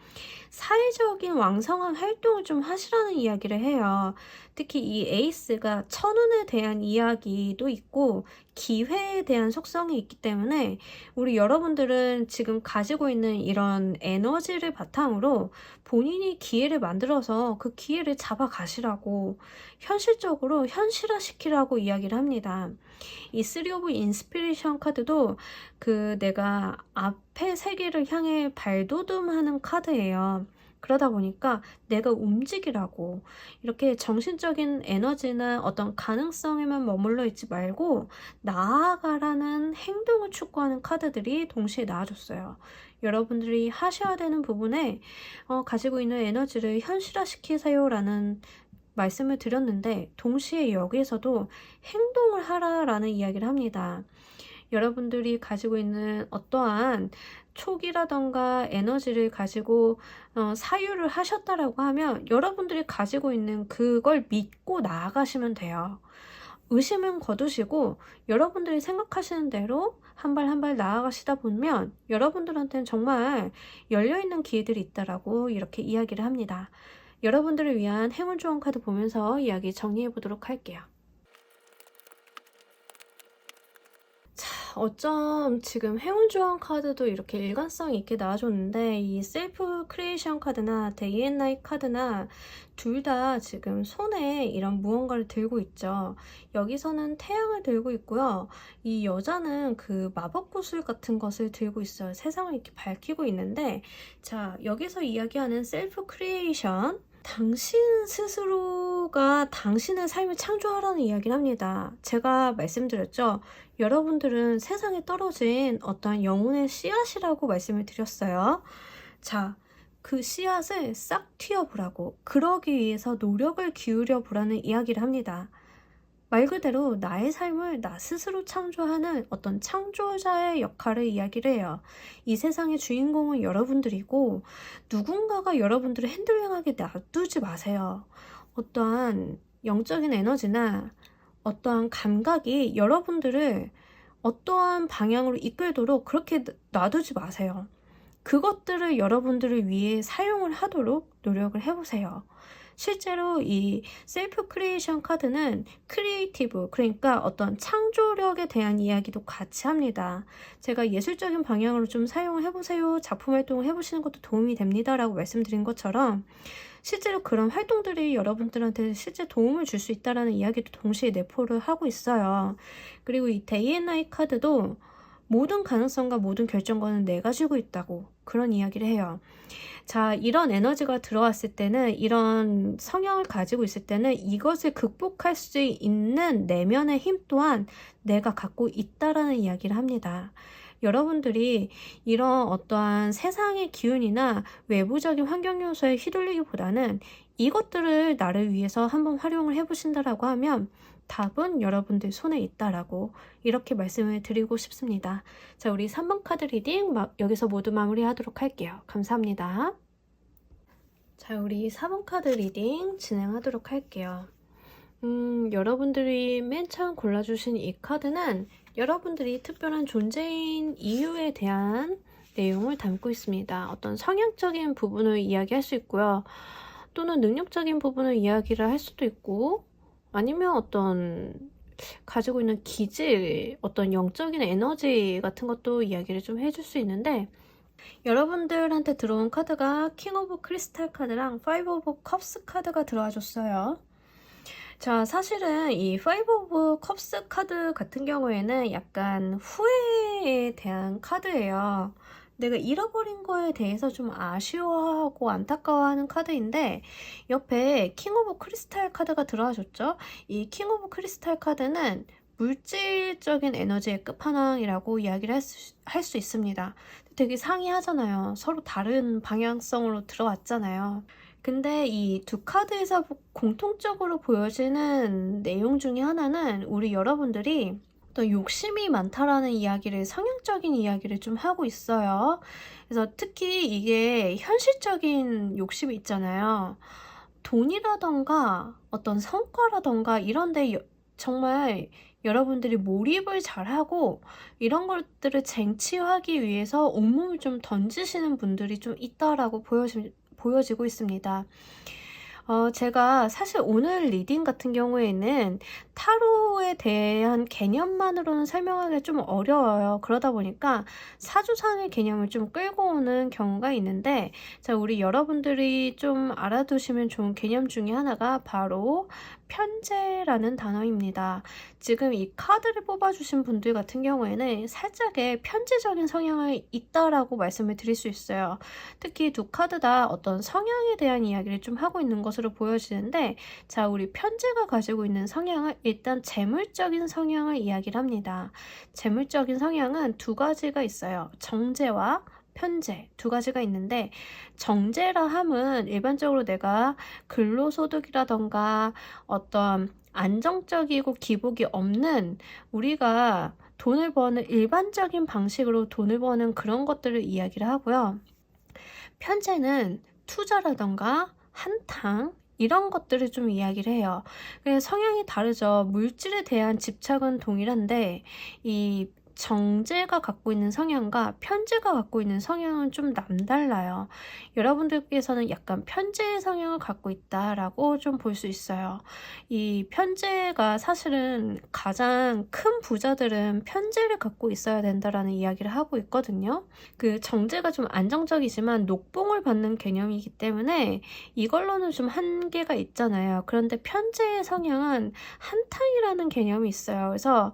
사회적인 왕성한 활동을 좀 하시라는 이야기를 해요. 특히 이 에이스가 천운에 대한 이야기도 있고 기회에 대한 속성이 있기 때문에 우리 여러분들은 지금 가지고 있는 이런 에너지를 바탕으로 본인이 기회를 만들어서 그 기회를 잡아가시라고 현실적으로 현실화시키라고 이야기를 합니다. 이 3 오브 인스피레이션 카드도 내가 앞의 세계를 향해 발돋움하는 카드예요. 그러다 보니까 내가 움직이라고 이렇게 정신적인 에너지나 어떤 가능성에만 머물러 있지 말고 나아가라는 행동을 촉구하는 카드들이 동시에 나와줬어요. 여러분들이 하셔야 되는 부분에 가지고 있는 에너지를 현실화시키세요라는 말씀을 드렸는데 동시에 여기에서도 행동을 하라라는 이야기를 합니다. 여러분들이 가지고 있는 어떠한 촉이라던가 에너지를 가지고 사유를 하셨다라고 하면 여러분들이 가지고 있는 그걸 믿고 나아가시면 돼요. 의심은 거두시고 여러분들이 생각하시는 대로 한 발 한 발 나아가시다 보면 여러분들한테는 정말 열려있는 기회들이 있다라고 이렇게 이야기를 합니다. 여러분들을 위한 행운 조언 카드 보면서 이야기 정리해 보도록 할게요. 어쩜 지금 행운 조언 카드도 이렇게 일관성 있게 나와줬는데 이 셀프 크리에이션 카드나 데이 앤 나잇 카드나 둘 다 지금 손에 이런 무언가를 들고 있죠. 여기서는 태양을 들고 있고요. 이 여자는 그 마법 구슬 같은 것을 들고 있어요. 세상을 이렇게 밝히고 있는데 자, 여기서 이야기하는 셀프 크리에이션 당신 스스로가 당신의 삶을 창조하라는 이야기를 합니다. 제가 말씀드렸죠. 여러분들은 세상에 떨어진 어떤 영혼의 씨앗이라고 말씀을 드렸어요. 자, 그 씨앗을 싹 튀어보라고 그러기 위해서 노력을 기울여 보라는 이야기를 합니다. 말 그대로 나의 삶을 나 스스로 창조하는 어떤 창조자의 역할을 이야기를 해요. 이 세상의 주인공은 여러분들이고 누군가가 여러분들을 핸들링하게 놔두지 마세요. 어떠한 영적인 에너지나 어떠한 감각이 여러분들을 어떠한 방향으로 이끌도록 그렇게 놔두지 마세요. 그것들을 여러분들을 위해 사용을 하도록 노력을 해보세요. 실제로 이 셀프 크리에이션 카드는 크리에이티브, 그러니까 어떤 창조력에 대한 이야기도 같이 합니다. 제가 예술적인 방향으로 좀 사용을 해보세요, 작품 활동을 해보시는 것도 도움이 됩니다 라고 말씀드린 것처럼 실제로 그런 활동들이 여러분들한테 실제 도움을 줄 수 있다는 이야기도 동시에 내포를 하고 있어요. 그리고 이 데이 앤 나잇 카드도 모든 가능성과 모든 결정권은 내가 쥐고 있다고 그런 이야기를 해요. 자, 이런 에너지가 들어왔을 때는, 이런 성향을 가지고 있을 때는 이것을 극복할 수 있는 내면의 힘 또한 내가 갖고 있다라는 이야기를 합니다. 여러분들이 이런 어떠한 세상의 기운이나 외부적인 환경 요소에 휘둘리기보다는 이것들을 나를 위해서 한번 활용을 해보신다라고 하면 답은 여러분들 손에 있다라고 이렇게 말씀을 드리고 싶습니다. 자, 우리 3번 카드 리딩 여기서 모두 마무리하도록 할게요. 감사합니다. 자, 우리 4번 카드 리딩 진행하도록 할게요. 여러분들이 맨 처음 골라주신 이 카드는 여러분들이 특별한 존재인 이유에 대한 내용을 담고 있습니다. 어떤 성향적인 부분을 이야기할 수 있고요. 또는 능력적인 부분을 이야기를 할 수도 있고, 아니면 어떤 가지고 있는 기질, 어떤 영적인 에너지 같은 것도 이야기를 좀 해줄 수 있는데, 여러분들한테 들어온 카드가 킹 오브 크리스탈 카드랑 파이브 오브 컵스 카드가 들어와 줬어요. 자, 사실은 이 파이브 오브 컵스 카드 같은 경우에는 약간 후회에 대한 카드예요. 내가 잃어버린 거에 대해서 좀 아쉬워하고 안타까워하는 카드인데, 옆에 킹 오브 크리스탈 카드가 들어와 줬죠. 이 킹 오브 크리스탈 카드는 물질적인 에너지의 끝판왕이라고 이야기를 할 수 있습니다. 되게 상이하잖아요. 서로 다른 방향성으로 들어왔잖아요. 근데 이 두 카드에서 공통적으로 보여지는 내용 중에 하나는 우리 여러분들이 또 욕심이 많다라는 이야기를, 성향적인 이야기를 좀 하고 있어요. 그래서 특히 이게 현실적인 욕심이 있잖아요. 돈이라던가 어떤 성과라던가 이런데 정말 여러분들이 몰입을 잘하고 이런 것들을 쟁취하기 위해서 온몸을 좀 던지시는 분들이 좀 있다라고 보여지고 있습니다. 제가 사실 오늘 리딩 같은 경우에는 타로에 대한 개념만으로는 설명하기가 좀 어려워요. 그러다 보니까 사주상의 개념을 좀 끌고 오는 경우가 있는데, 자, 우리 여러분들이 좀 알아두시면 좋은 개념 중에 하나가 바로 편재라는 단어입니다. 지금 이 카드를 뽑아주신 분들 같은 경우에는 살짝의 편재적인 성향이 있다라고 말씀을 드릴 수 있어요. 특히 두 카드 다 어떤 성향에 대한 이야기를 좀 하고 있는 것으로 보여지는데, 자, 우리 편재가 가지고 있는 성향은 일단 재물적인 성향을 이야기를 합니다. 재물적인 성향은 두 가지가 있어요. 정재와 편재 두 가지가 있는데, 정재라 함은 일반적으로 내가 근로소득이라던가 어떤 안정적이고 기복이 없는, 우리가 돈을 버는 일반적인 방식으로 돈을 버는 그런 것들을 이야기를 하고요. 편재는 투자라던가 한탕 이런 것들을 좀 이야기를 해요. 그래서 성향이 다르죠. 물질에 대한 집착은 동일한데 이 정제가 갖고 있는 성향과 편제가 갖고 있는 성향은 좀 남달라요. 여러분들께서는 약간 편제의 성향을 갖고 있다라고 좀 볼 수 있어요. 이 편제가 사실은 가장 큰 부자들은 편제를 갖고 있어야 된다라는 이야기를 하고 있거든요. 그 정제가 좀 안정적이지만 녹봉을 받는 개념이기 때문에 이걸로는 좀 한계가 있잖아요. 그런데 편제의 성향은 한탕이라는 개념이 있어요. 그래서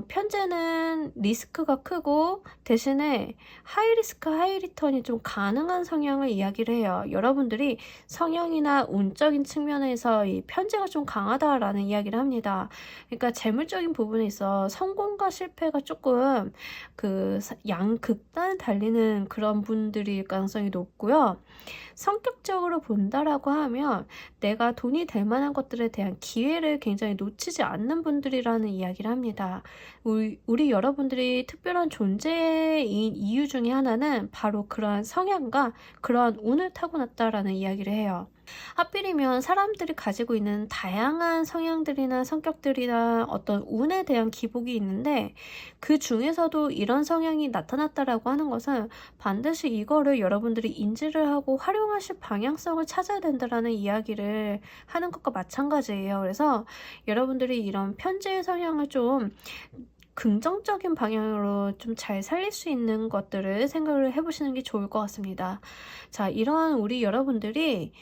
편제는 리스크가 크고 대신에 하이 리스크 하이 리턴이 좀 가능한 성향을 이야기를 해요. 여러분들이 성향이나 운적인 측면에서 이 편제가 좀 강하다라는 이야기를 합니다. 그러니까 재물적인 부분에 있어 성공과 실패가 조금 그 양극단 달리는 그런 분들일 가능성이 높고요. 성격적으로 본다라고 하면 내가 돈이 될 만한 것들에 대한 기회를 굉장히 놓치지 않는 분들이라는 이야기를 합니다. 우리 여러분들이 특별한 존재인 이유 중에 하나는 바로 그러한 성향과 그러한 운을 타고났다라는 이야기를 해요. 하필이면 사람들이 가지고 있는 다양한 성향들이나 성격들이나 어떤 운에 대한 기복이 있는데, 그 중에서도 이런 성향이 나타났다라고 하는 것은 반드시 이거를 여러분들이 인지를 하고 활용하실 방향성을 찾아야 된다라는 이야기를 하는 것과 마찬가지예요. 그래서 여러분들이 이런 편재의 성향을 좀 긍정적인 방향으로 좀 잘 살릴 수 있는 것들을 생각을 해보시는 게 좋을 것 같습니다. 자, 이러한 우리 여러분들이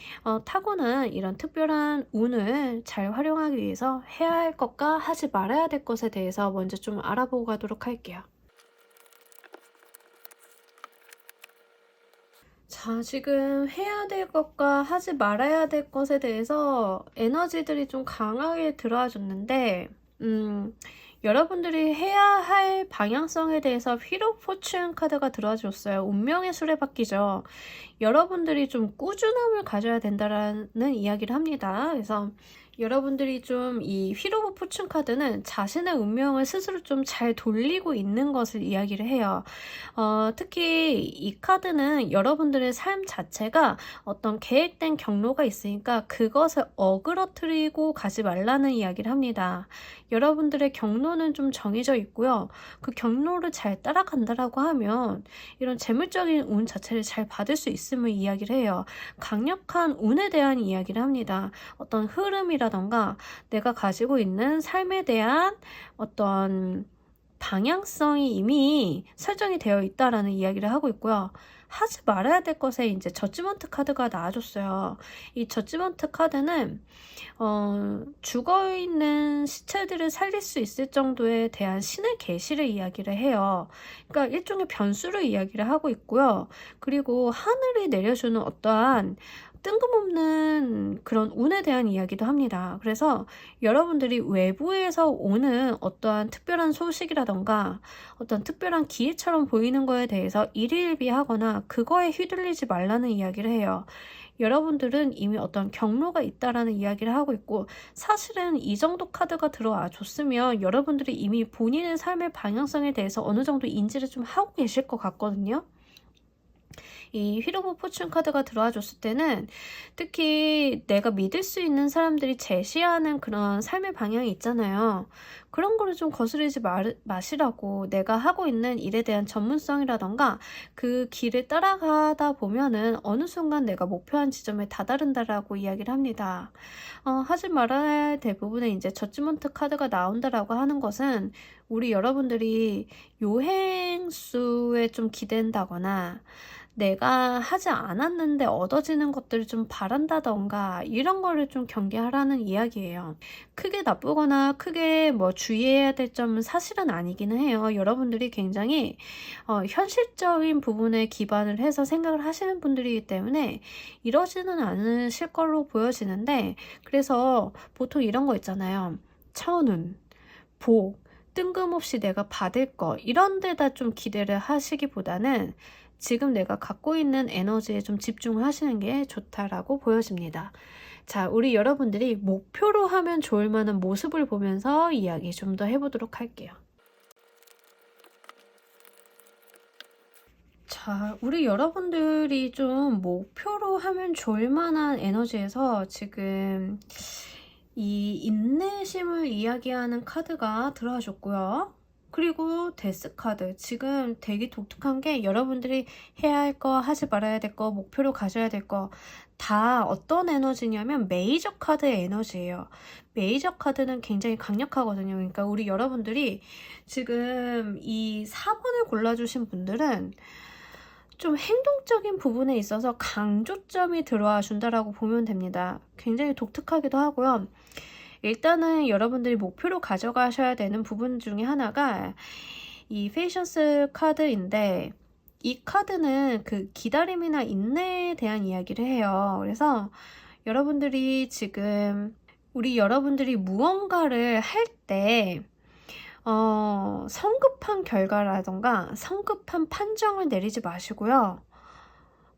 타고난 이런 특별한 운을 잘 활용하기 위해서 해야 할 것과 하지 말아야 될 것에 대해서 먼저 좀 알아보고 가도록 할게요. 자, 지금 해야 될 것과 하지 말아야 될 것에 대해서 에너지들이 좀 강하게 들어와 줬는데, 여러분들이 해야 할 방향성에 대해서 휠 오브 포춘 카드가 들어와 줬어요. 운명의 수레바퀴죠. 여러분들이 좀 꾸준함을 가져야 된다라는 이야기를 합니다. 그래서 여러분들이 좀 이 휠 오브 포춘 카드는 자신의 운명을 스스로 좀 잘 돌리고 있는 것을 이야기를 해요. 특히 이 카드는 여러분들의 삶 자체가 어떤 계획된 경로가 있으니까 그것을 어그러뜨리고 가지 말라는 이야기를 합니다. 여러분들의 경로는 좀 정해져 있고요. 그 경로를 잘 따라간다라고 하면 이런 재물적인 운 자체를 잘 받을 수 있음을 이야기를 해요. 강력한 운에 대한 이야기를 합니다. 어떤 흐름이라던가 내가 가지고 있는 삶에 대한 어떤 방향성이 이미 설정이 되어 있다라는 이야기를 하고 있고요. 하지 말아야 될 것에 이제 저지먼트 카드가 나와줬어요. 이 저지먼트 카드는 죽어있는 시체들을 살릴 수 있을 정도에 대한 신의 계시를 이야기를 해요. 그러니까 일종의 변수를 이야기를 하고 있고요. 그리고 하늘이 내려주는 어떠한 뜬금없는 그런 운에 대한 이야기도 합니다. 그래서 여러분들이 외부에서 오는 어떠한 특별한 소식이라던가 어떤 특별한 기회처럼 보이는 거에 대해서 일희일비하거나 그거에 휘둘리지 말라는 이야기를 해요. 여러분들은 이미 어떤 경로가 있다라는 이야기를 하고 있고, 사실은 이 정도 카드가 들어와 줬으면 여러분들이 이미 본인의 삶의 방향성에 대해서 어느 정도 인지를 좀 하고 계실 것 같거든요. 이 휠 오브 포춘 카드가 들어와 줬을 때는 특히 내가 믿을 수 있는 사람들이 제시하는 그런 삶의 방향이 있잖아요. 그런 거를 좀 거스르지 마시라고, 내가 하고 있는 일에 대한 전문성이라던가 그 길을 따라가다 보면은 어느 순간 내가 목표한 지점에 다다른다라고 이야기를 합니다. 하지 말아야 할 대부분의 이제 저지먼트 카드가 나온다라고 하는 것은 우리 여러분들이 요행수에 좀 기댄다거나 내가 하지 않았는데 얻어지는 것들을 좀 바란다던가 이런 거를 좀 경계하라는 이야기예요. 크게 나쁘거나 크게 뭐 주의해야 될 점은 사실은 아니기는 해요. 여러분들이 굉장히 현실적인 부분에 기반을 해서 생각을 하시는 분들이기 때문에 이러지는 않으실 걸로 보여지는데, 그래서 보통 이런 거 있잖아요. 천운, 복, 뜬금없이 내가 받을 거 이런 데다 좀 기대를 하시기보다는 지금 내가 갖고 있는 에너지에 좀 집중을 하시는 게 좋다라고 보여집니다. 자, 우리 여러분들이 목표로 하면 좋을 만한 모습을 보면서 이야기 좀 더 해보도록 할게요. 자, 우리 여러분들이 좀 목표로 하면 좋을 만한 에너지에서 지금 이 인내심을 이야기하는 카드가 들어와 줬고요. 그리고 데스 카드, 지금 되게 독특한 게 여러분들이 해야 할 거, 하지 말아야 될 거, 목표로 가져야 될 거 다 어떤 에너지냐면 메이저 카드의 에너지예요. 메이저 카드는 굉장히 강력하거든요. 그러니까 우리 여러분들이 지금 이 4번을 골라주신 분들은 좀 행동적인 부분에 있어서 강조점이 들어와 준다라고 보면 됩니다. 굉장히 독특하기도 하고요. 일단은 여러분들이 목표로 가져가셔야 되는 부분 중에 하나가 이 페이션스 카드인데, 이 카드는 그 기다림이나 인내에 대한 이야기를 해요. 그래서 여러분들이 지금 우리 여러분들이 무언가를 할 때 성급한 결과라던가 성급한 판정을 내리지 마시고요.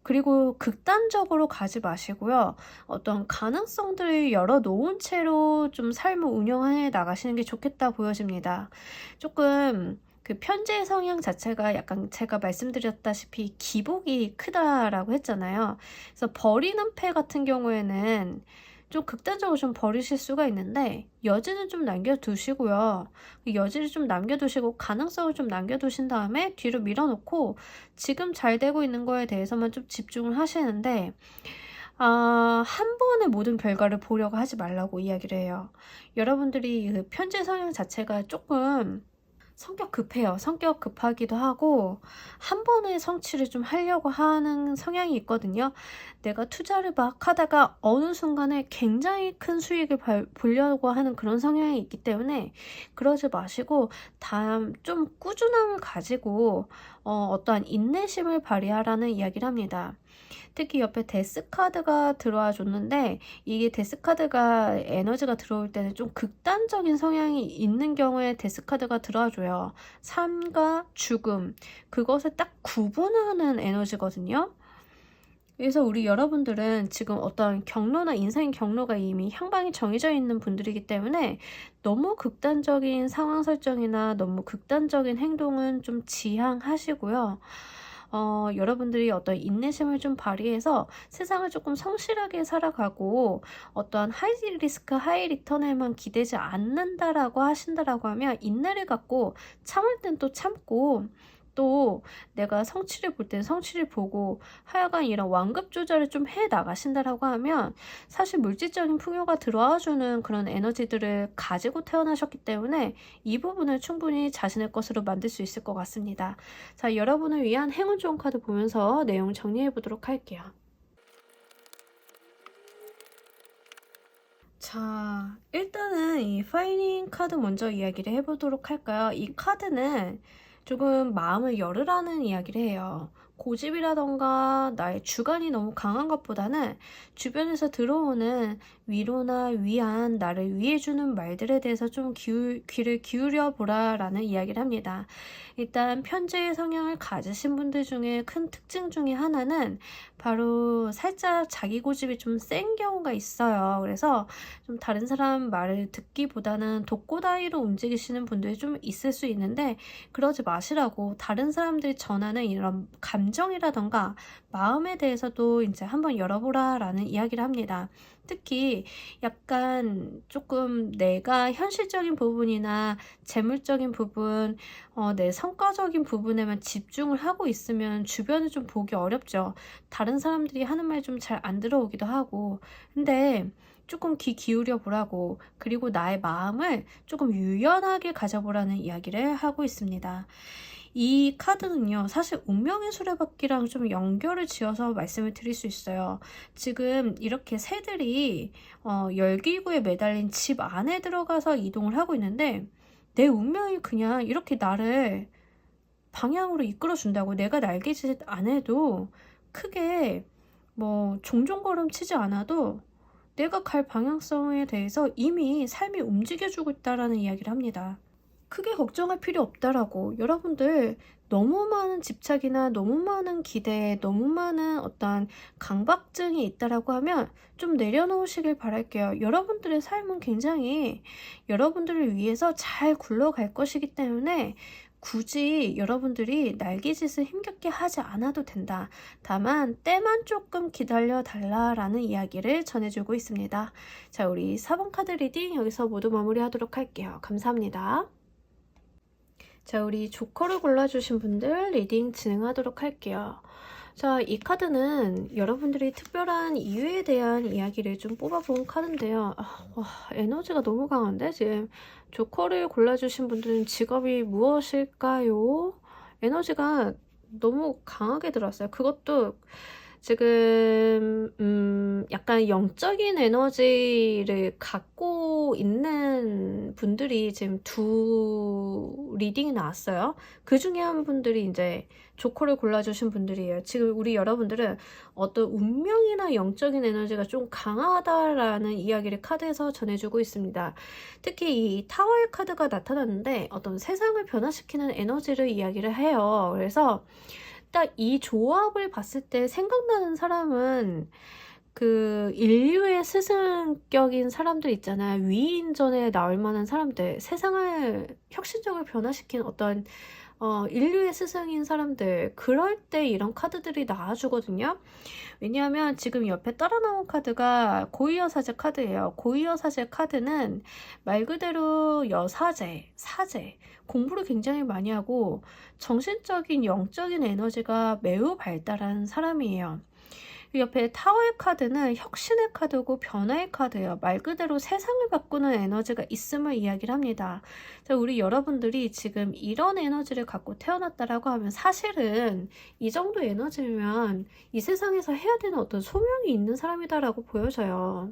그리고 극단적으로 가지 마시고요. 어떤 가능성들을 열어놓은 채로 좀 삶을 운영해 나가시는 게 좋겠다 보여집니다. 조금 그 편재 성향 자체가 약간 제가 말씀드렸다시피 기복이 크다라고 했잖아요. 그래서 버리는 패 같은 경우에는 좀 극단적으로 좀 버리실 수가 있는데 여지는 좀 남겨두시고요. 여지를 좀 남겨두시고 가능성을 좀 남겨두신 다음에 뒤로 밀어놓고 지금 잘 되고 있는 거에 대해서만 좀 집중을 하시는데, 한 번에 모든 결과를 보려고 하지 말라고 이야기를 해요. 여러분들이 그 편재 성향 자체가 조금 성격 급해요. 성격 급하기도 하고 한 번에 성취를 좀 하려고 하는 성향이 있거든요. 내가 투자를 막 하다가 어느 순간에 굉장히 큰 수익을 보려고 하는 그런 성향이 있기 때문에 그러지 마시고 좀 꾸준함을 가지고 어떠한 인내심을 발휘하라는 이야기를 합니다. 특히 옆에 데스카드가 들어와 줬는데 이게 데스카드가 에너지가 들어올 때는 좀 극단적인 성향이 있는 경우에 데스카드가 들어와 줘요. 삶과 죽음, 그것을 딱 구분하는 에너지거든요. 그래서 우리 여러분들은 지금 어떤 경로나 인생 경로가 이미 향방이 정해져 있는 분들이기 때문에 너무 극단적인 상황 설정이나 너무 극단적인 행동은 좀 지양하시고요. 여러분들이 어떤 인내심을 좀 발휘해서 세상을 조금 성실하게 살아가고 어떠한 하이 리스크 하이 리턴에만 기대지 않는다라고 하신다라고 하면 인내를 갖고 참을 땐 또 참고 또 내가 성취를 볼 때는 성취를 보고 하여간 이런 완급 조절을 좀 해 나가신다라고 하면 사실 물질적인 풍요가 들어와 주는 그런 에너지들을 가지고 태어나셨기 때문에 이 부분을 충분히 자신의 것으로 만들 수 있을 것 같습니다. 자, 여러분을 위한 행운 좋은 카드 보면서 내용 정리해 보도록 할게요. 자, 일단은 이 파이닝 카드 먼저 이야기를 해보도록 할까요? 이 카드는 조금 마음을 열으라는 이야기를 해요. 고집이라던가 나의 주관이 너무 강한 것보다는 주변에서 들어오는 위로나 위안, 나를 위해주는 말들에 대해서 좀 귀를 기울여 보라라는 이야기를 합니다. 일단 편재의 성향을 가지신 분들 중에 큰 특징 중에 하나는 바로 살짝 자기 고집이 좀 센 경우가 있어요. 그래서 좀 다른 사람 말을 듣기보다는 독고다이로 움직이시는 분들이 좀 있을 수 있는데 그러지 마시라고, 다른 사람들이 전하는 이런 감정이라던가 마음에 대해서도 이제 한번 열어보라 라는 이야기를 합니다. 특히 약간 조금 내가 현실적인 부분이나 재물적인 부분, 내 성과적인 부분에만 집중을 하고 있으면 주변을 좀 보기 어렵죠. 다른 사람들이 하는 말 좀 잘 안 들어오기도 하고. 근데 조금 귀 기울여 보라고, 그리고 나의 마음을 조금 유연하게 가져보라는 이야기를 하고 있습니다. 이 카드는요, 사실 운명의 수레바퀴랑 좀 연결을 지어서 말씀을 드릴 수 있어요. 지금 이렇게 새들이 열기구에 매달린 집 안에 들어가서 이동을 하고 있는데 내 운명이 그냥 이렇게 나를 방향으로 이끌어 준다고, 내가 날개짓 안 해도 크게 뭐 종종걸음 치지 않아도 내가 갈 방향성에 대해서 이미 삶이 움직여주고 있다라는 이야기를 합니다. 크게 걱정할 필요 없다라고. 여러분들 너무 많은 집착이나 너무 많은 기대, 너무 많은 어떤 강박증이 있다라고 하면 좀 내려놓으시길 바랄게요. 여러분들의 삶은 굉장히 여러분들을 위해서 잘 굴러갈 것이기 때문에 굳이 여러분들이 날개짓을 힘겹게 하지 않아도 된다. 다만 때만 조금 기다려 달라라는 이야기를 전해주고 있습니다. 자, 우리 4번 카드 리딩 여기서 모두 마무리하도록 할게요. 감사합니다. 자, 우리 조커를 골라주신 분들 리딩 진행하도록 할게요. 자, 이 카드는 여러분들이 특별한 이유에 대한 이야기를 좀 뽑아본 카드인데요. 와, 에너지가 너무 강한데? 지금 조커를 골라주신 분들은 직업이 무엇일까요? 에너지가 너무 강하게 들어왔어요. 그것도 지금 약간 영적인 에너지를 갖고 있는 분들이 지금 두 리딩이 나왔어요. 그 중에 한 분들이 이제 조커를 골라주신 분들이에요. 지금 우리 여러분들은 어떤 운명이나 영적인 에너지가 좀 강하다라는 이야기를 카드에서 전해주고 있습니다. 특히 이 타워의 카드가 나타났는데 어떤 세상을 변화시키는 에너지를 이야기를 해요. 그래서 딱 이 조합을 봤을 때 생각나는 사람은 그 인류의 스승격인 사람들 있잖아요. 위인전에 나올 만한 사람들, 세상을 혁신적으로 변화시킨 어떤 인류의 스승인 사람들, 그럴 때 이런 카드들이 나와주거든요. 왜냐하면 지금 옆에 따라 나온 카드가 고위여사제 카드예요. 고위여사제 카드는 말 그대로 여사제, 사제, 공부를 굉장히 많이 하고 정신적인 영적인 에너지가 매우 발달한 사람이에요. 옆에 타워의 카드는 혁신의 카드고 변화의 카드예요. 말 그대로 세상을 바꾸는 에너지가 있음을 이야기를 합니다. 자, 우리 여러분들이 지금 이런 에너지를 갖고 태어났다라고 하면 사실은 이 정도 에너지면 이 세상에서 해야 되는 어떤 소명이 있는 사람이다라고 보여져요.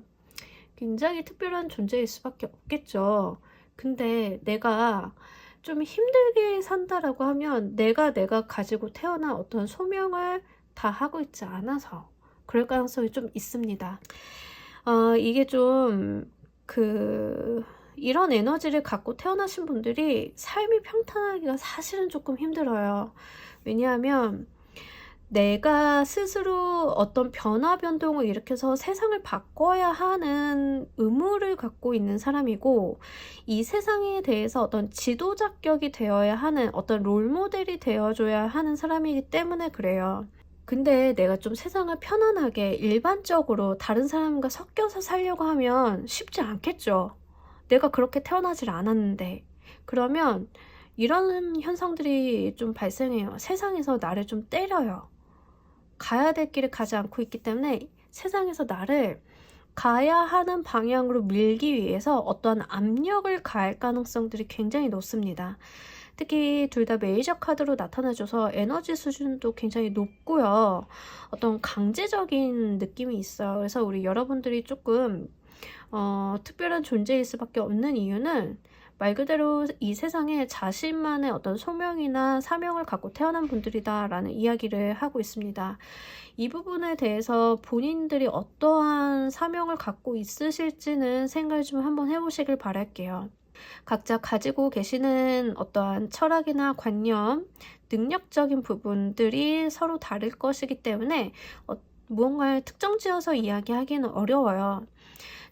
굉장히 특별한 존재일 수밖에 없겠죠. 근데 내가 좀 힘들게 산다라고 하면 내가 가지고 태어난 어떤 소명을 다 하고 있지 않아서 그럴 가능성이 좀 있습니다. 이게 좀 이런 에너지를 갖고 태어나신 분들이 삶이 평탄하기가 사실은 조금 힘들어요. 왜냐하면 내가 스스로 어떤 변화 변동을 일으켜서 세상을 바꿔야 하는 의무를 갖고 있는 사람이고, 이 세상에 대해서 어떤 지도자격이 되어야 하는 어떤 롤모델이 되어줘야 하는 사람이기 때문에 그래요. 근데 내가 좀 세상을 편안하게 일반적으로 다른 사람과 섞여서 살려고 하면 쉽지 않겠죠. 내가 그렇게 태어나질 않았는데. 그러면 이런 현상들이 좀 발생해요. 세상에서 나를 좀 때려요. 가야 될 길을 가지 않고 있기 때문에 세상에서 나를 가야 하는 방향으로 밀기 위해서 어떤 압력을 가할 가능성들이 굉장히 높습니다. 특히 둘 다 메이저 카드로 나타나줘서 에너지 수준도 굉장히 높고요. 어떤 강제적인 느낌이 있어요. 그래서 우리 여러분들이 조금 특별한 존재일 수밖에 없는 이유는 말 그대로 이 세상에 자신만의 어떤 소명이나 사명을 갖고 태어난 분들이다 라는 이야기를 하고 있습니다. 이 부분에 대해서 본인들이 어떠한 사명을 갖고 있으실지는 생각을 좀 한번 해보시길 바랄게요. 각자 가지고 계시는 어떠한 철학이나 관념, 능력적인 부분들이 서로 다를 것이기 때문에 무언가를 특정 지어서 이야기하기는 어려워요.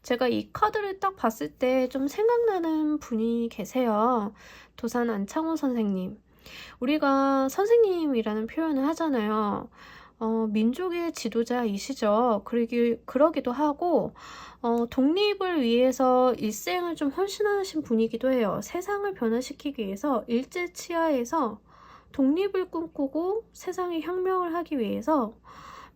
제가 이 카드를 딱 봤을 때 좀 생각나는 분이 계세요. 도산 안창호 선생님. 우리가 선생님이라는 표현을 하잖아요. 민족의 지도자이시죠. 그러기도 하고 독립을 위해서 일생을 좀 헌신하신 분이기도 해요. 세상을 변화시키기 위해서 일제치하에서 독립을 꿈꾸고 세상의 혁명을 하기 위해서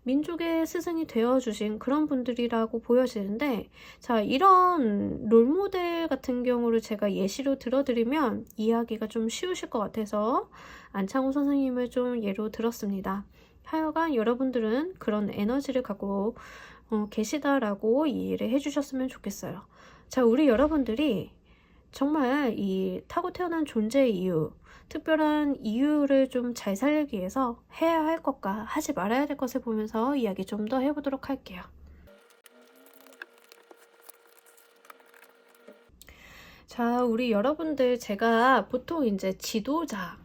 민족의 스승이 되어주신 그런 분들이라고 보여지는데, 자, 이런 롤모델 같은 경우를 제가 예시로 들어드리면 이해하기가 좀 쉬우실 것 같아서 안창호 선생님을 좀 예로 들었습니다. 하여간 여러분들은 그런 에너지를 갖고 계시다라고 이해를 해주셨으면 좋겠어요. 자, 우리 여러분들이 정말 이 타고 태어난 존재의 이유, 특별한 이유를 좀 잘 살리기 위해서 해야 할 것과 하지 말아야 될 것을 보면서 이야기 좀 더 해보도록 할게요. 자, 우리 여러분들, 제가 보통 이제 지도자,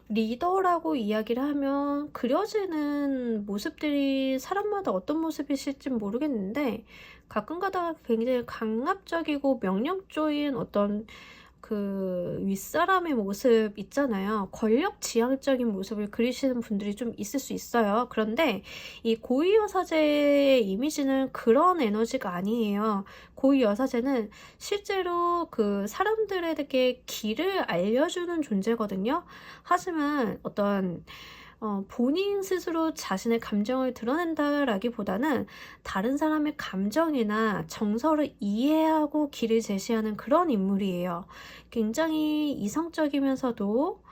리더라고 이야기를 하면 그려지는 모습들이 사람마다 어떤 모습이실지 모르겠는데, 가끔 가다가 굉장히 강압적이고 명령조인 어떤 윗사람의 모습 있잖아요. 권력지향적인 모습을 그리시는 분들이 좀 있을 수 있어요. 그런데 이 고위여사제의 이미지는 그런 에너지가 아니에요. 고위여사제는 실제로 사람들에게 길을 알려주는 존재거든요. 하지만 어떤 본인 스스로 자신의 감정을 드러낸다라기보다는 다른 사람의 감정이나 정서를 이해하고 길을 제시하는 그런 인물이에요. 굉장히 이성적이면서도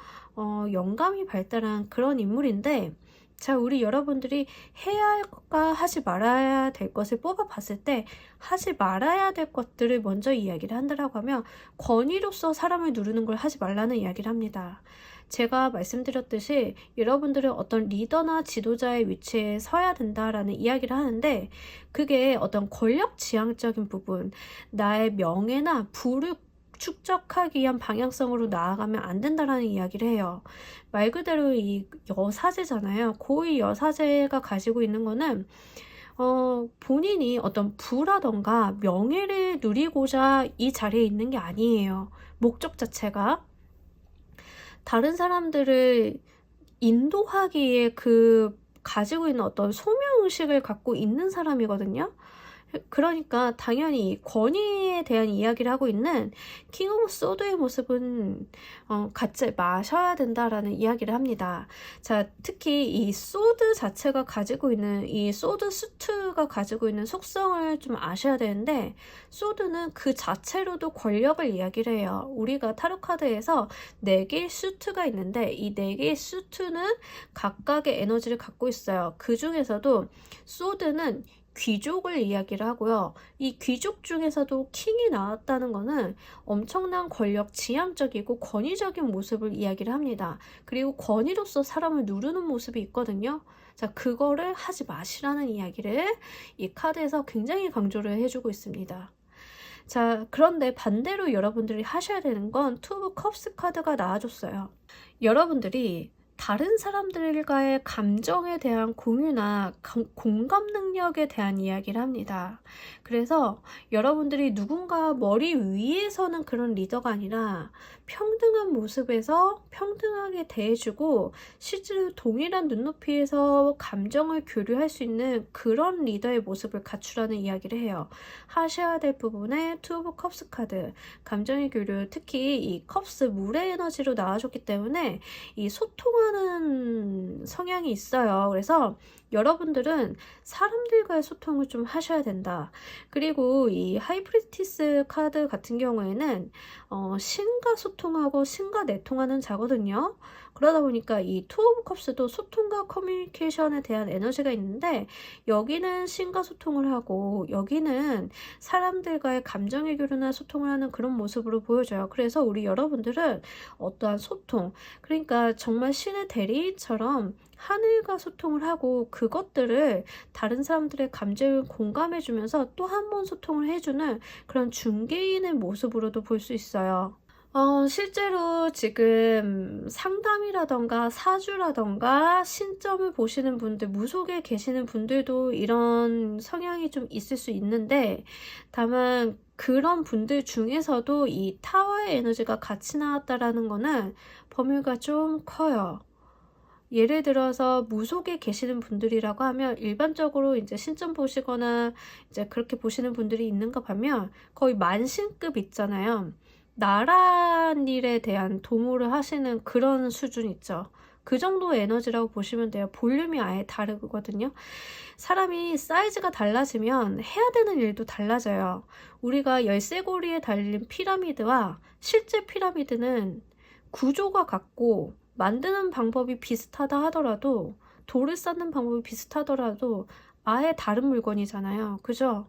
영감이 발달한 그런 인물인데, 자, 우리 여러분들이 해야 할 것과 하지 말아야 될 것을 뽑아봤을 때 하지 말아야 될 것들을 먼저 이야기를 한다라고 하면 권위로서 사람을 누르는 걸 하지 말라는 이야기를 합니다. 제가 말씀드렸듯이 여러분들은 어떤 리더나 지도자의 위치에 서야 된다라는 이야기를 하는데, 그게 어떤 권력지향적인 부분, 나의 명예나 부를 축적하기 위한 방향성으로 나아가면 안 된다라는 이야기를 해요. 말 그대로 이 여사제잖아요. 고위 여사제가 가지고 있는 거는 본인이 어떤 부라던가 명예를 누리고자 이 자리에 있는 게 아니에요. 목적 자체가 다른 사람들을 인도하기에 가지고 있는 어떤 소명의식을 갖고 있는 사람이거든요. 그러니까 당연히 권위에 대한 이야기를 하고 있는 킹 오브 소드의 모습은 같이 마셔야 된다라는 이야기를 합니다. 자, 특히 이 소드 자체가 가지고 있는 이 소드 수트가 가지고 있는 속성을 좀 아셔야 되는데, 소드는 그 자체로도 권력을 이야기를 해요. 우리가 타로 카드에서 4개의 수트가 있는데 이 4개의 수트는 각각의 에너지를 갖고 있어요. 그 중에서도 소드는 귀족을 이야기를 하고요. 이 귀족 중에서도 킹이 나왔다는 것은 엄청난 권력, 지향적이고 권위적인 모습을 이야기를 합니다. 그리고 권위로서 사람을 누르는 모습이 있거든요. 자, 그거를 하지 마시라는 이야기를 이 카드에서 굉장히 강조를 해주고 있습니다. 자, 그런데 반대로 여러분들이 하셔야 되는 건 투 오브 컵스 카드가 나와줬어요. 여러분들이 다른 사람들과의 감정에 대한 공유나 공감 능력에 대한 이야기를 합니다. 그래서 여러분들이 누군가 머리 위에 서는 그런 리더가 아니라 평등한 모습에서 평등하게 대해주고 실제로 동일한 눈높이에서 감정을 교류할 수 있는 그런 리더의 모습을 갖추라는 이야기를 해요. 하셔야 될 부분에 투 오브 컵스 카드, 감정의 교류, 특히 이 컵스 물의 에너지로 나와줬기 때문에 이 소통하는 성향이 있어요. 그래서 여러분들은 사람들과의 소통을 좀 하셔야 된다. 그리고 이 하이프리티스 카드 같은 경우에는 신과 소통하고 신과 내통하는 자거든요. 그러다 보니까 이 투 오브 컵스도 소통과 커뮤니케이션에 대한 에너지가 있는데, 여기는 신과 소통을 하고 여기는 사람들과의 감정의 교류나 소통을 하는 그런 모습으로 보여져요. 그래서 우리 여러분들은 어떠한 소통, 그러니까 정말 신의 대리처럼 하늘과 소통을 하고 그것들을 다른 사람들의 감정을 공감해 주면서 또 한 번 소통을 해주는 그런 중개인의 모습으로도 볼 수 있어요. 실제로 지금 상담이라던가 사주라던가 신점을 보시는 분들, 무속에 계시는 분들도 이런 성향이 좀 있을 수 있는데, 다만 그런 분들 중에서도 이 타워의 에너지가 같이 나왔다라는 거는 범위가 좀 커요. 예를 들어서 무속에 계시는 분들이라고 하면 일반적으로 이제 신점 보시거나 이제 그렇게 보시는 분들이 있는가 하면 거의 만신급 있잖아요. 나란 일에 대한 도모를 하시는 그런 수준 있죠. 그 정도의 에너지라고 보시면 돼요. 볼륨이 아예 다르거든요. 사람이 사이즈가 달라지면 해야 되는 일도 달라져요. 우리가 열쇠고리에 달린 피라미드와 실제 피라미드는 구조가 같고 만드는 방법이 비슷하다 하더라도, 돌을 쌓는 방법이 비슷하더라도 아예 다른 물건이잖아요. 그죠?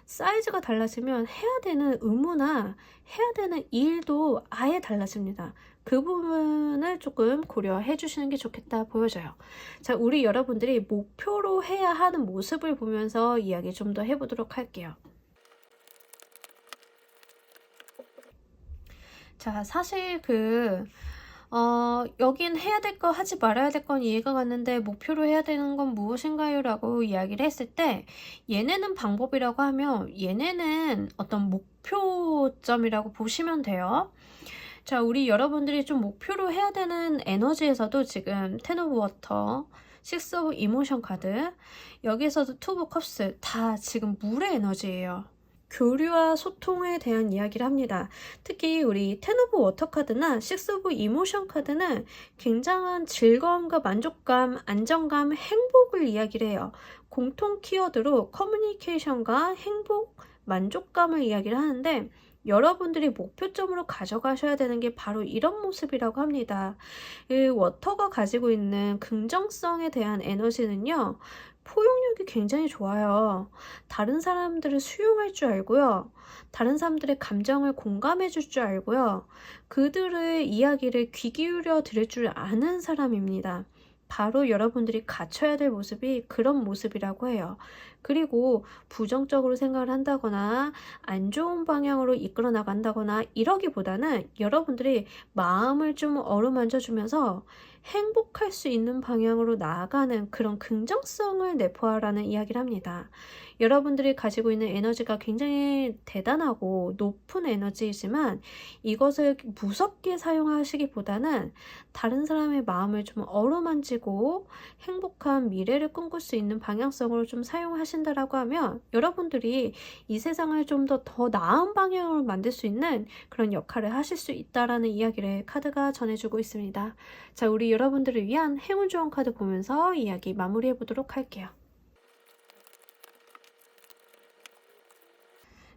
사이즈가 달라지면 해야 되는 의무나 해야 되는 일도 아예 달라집니다. 그 부분을 조금 고려해 주시는 게 좋겠다 보여져요. 자, 우리 여러분들이 목표로 해야 하는 모습을 보면서 이야기 좀 더 해보도록 할게요. 자, 사실 여긴 해야 될 거 하지 말아야 될 건 이해가 갔는데 목표로 해야 되는 건 무엇인가요? 라고 이야기를 했을 때, 얘네는 방법이라고 하면 얘네는 어떤 목표점이라고 보시면 돼요. 자, 우리 여러분들이 좀 목표로 해야 되는 에너지에서도 지금 텐 오브 워터, 식스 오브 이모션 카드, 여기에서도 투 오브 컵스 다 지금 물의 에너지예요. 교류와 소통에 대한 이야기를 합니다. 특히 우리 텐 오브 워터 카드나 식스 오브 이모션 카드는 굉장한 즐거움과 만족감, 안정감, 행복을 이야기를 해요. 공통 키워드로 커뮤니케이션과 행복, 만족감을 이야기를 하는데, 여러분들이 목표점으로 가져가셔야 되는 게 바로 이런 모습이라고 합니다. 이 워터가 가지고 있는 긍정성에 대한 에너지는요, 포용력이 굉장히 좋아요. 다른 사람들을 수용할 줄 알고요. 다른 사람들의 감정을 공감해 줄 줄 알고요. 그들의 이야기를 귀 기울여 들을 줄 아는 사람입니다. 바로 여러분들이 갖춰야 될 모습이 그런 모습이라고 해요. 그리고 부정적으로 생각을 한다거나 안 좋은 방향으로 이끌어 나간다거나 이러기보다는 여러분들이 마음을 좀 어루만져 주면서 행복할 수 있는 방향으로 나아가는 그런 긍정성을 내포하라는 이야기를 합니다. 여러분들이 가지고 있는 에너지가 굉장히 대단하고 높은 에너지이지만 이것을 무섭게 사용하시기보다는 다른 사람의 마음을 좀 어루만지고 행복한 미래를 꿈꿀 수 있는 방향성으로 좀 사용하시는 하신다라고 하면 여러분들이 이 세상을 좀 더 나은 방향으로 만들 수 있는 그런 역할을 하실 수 있다라는 이야기를 카드가 전해주고 있습니다. 자, 우리 여러분들을 위한 행운 조언 카드 보면서 이야기 마무리해 보도록 할게요.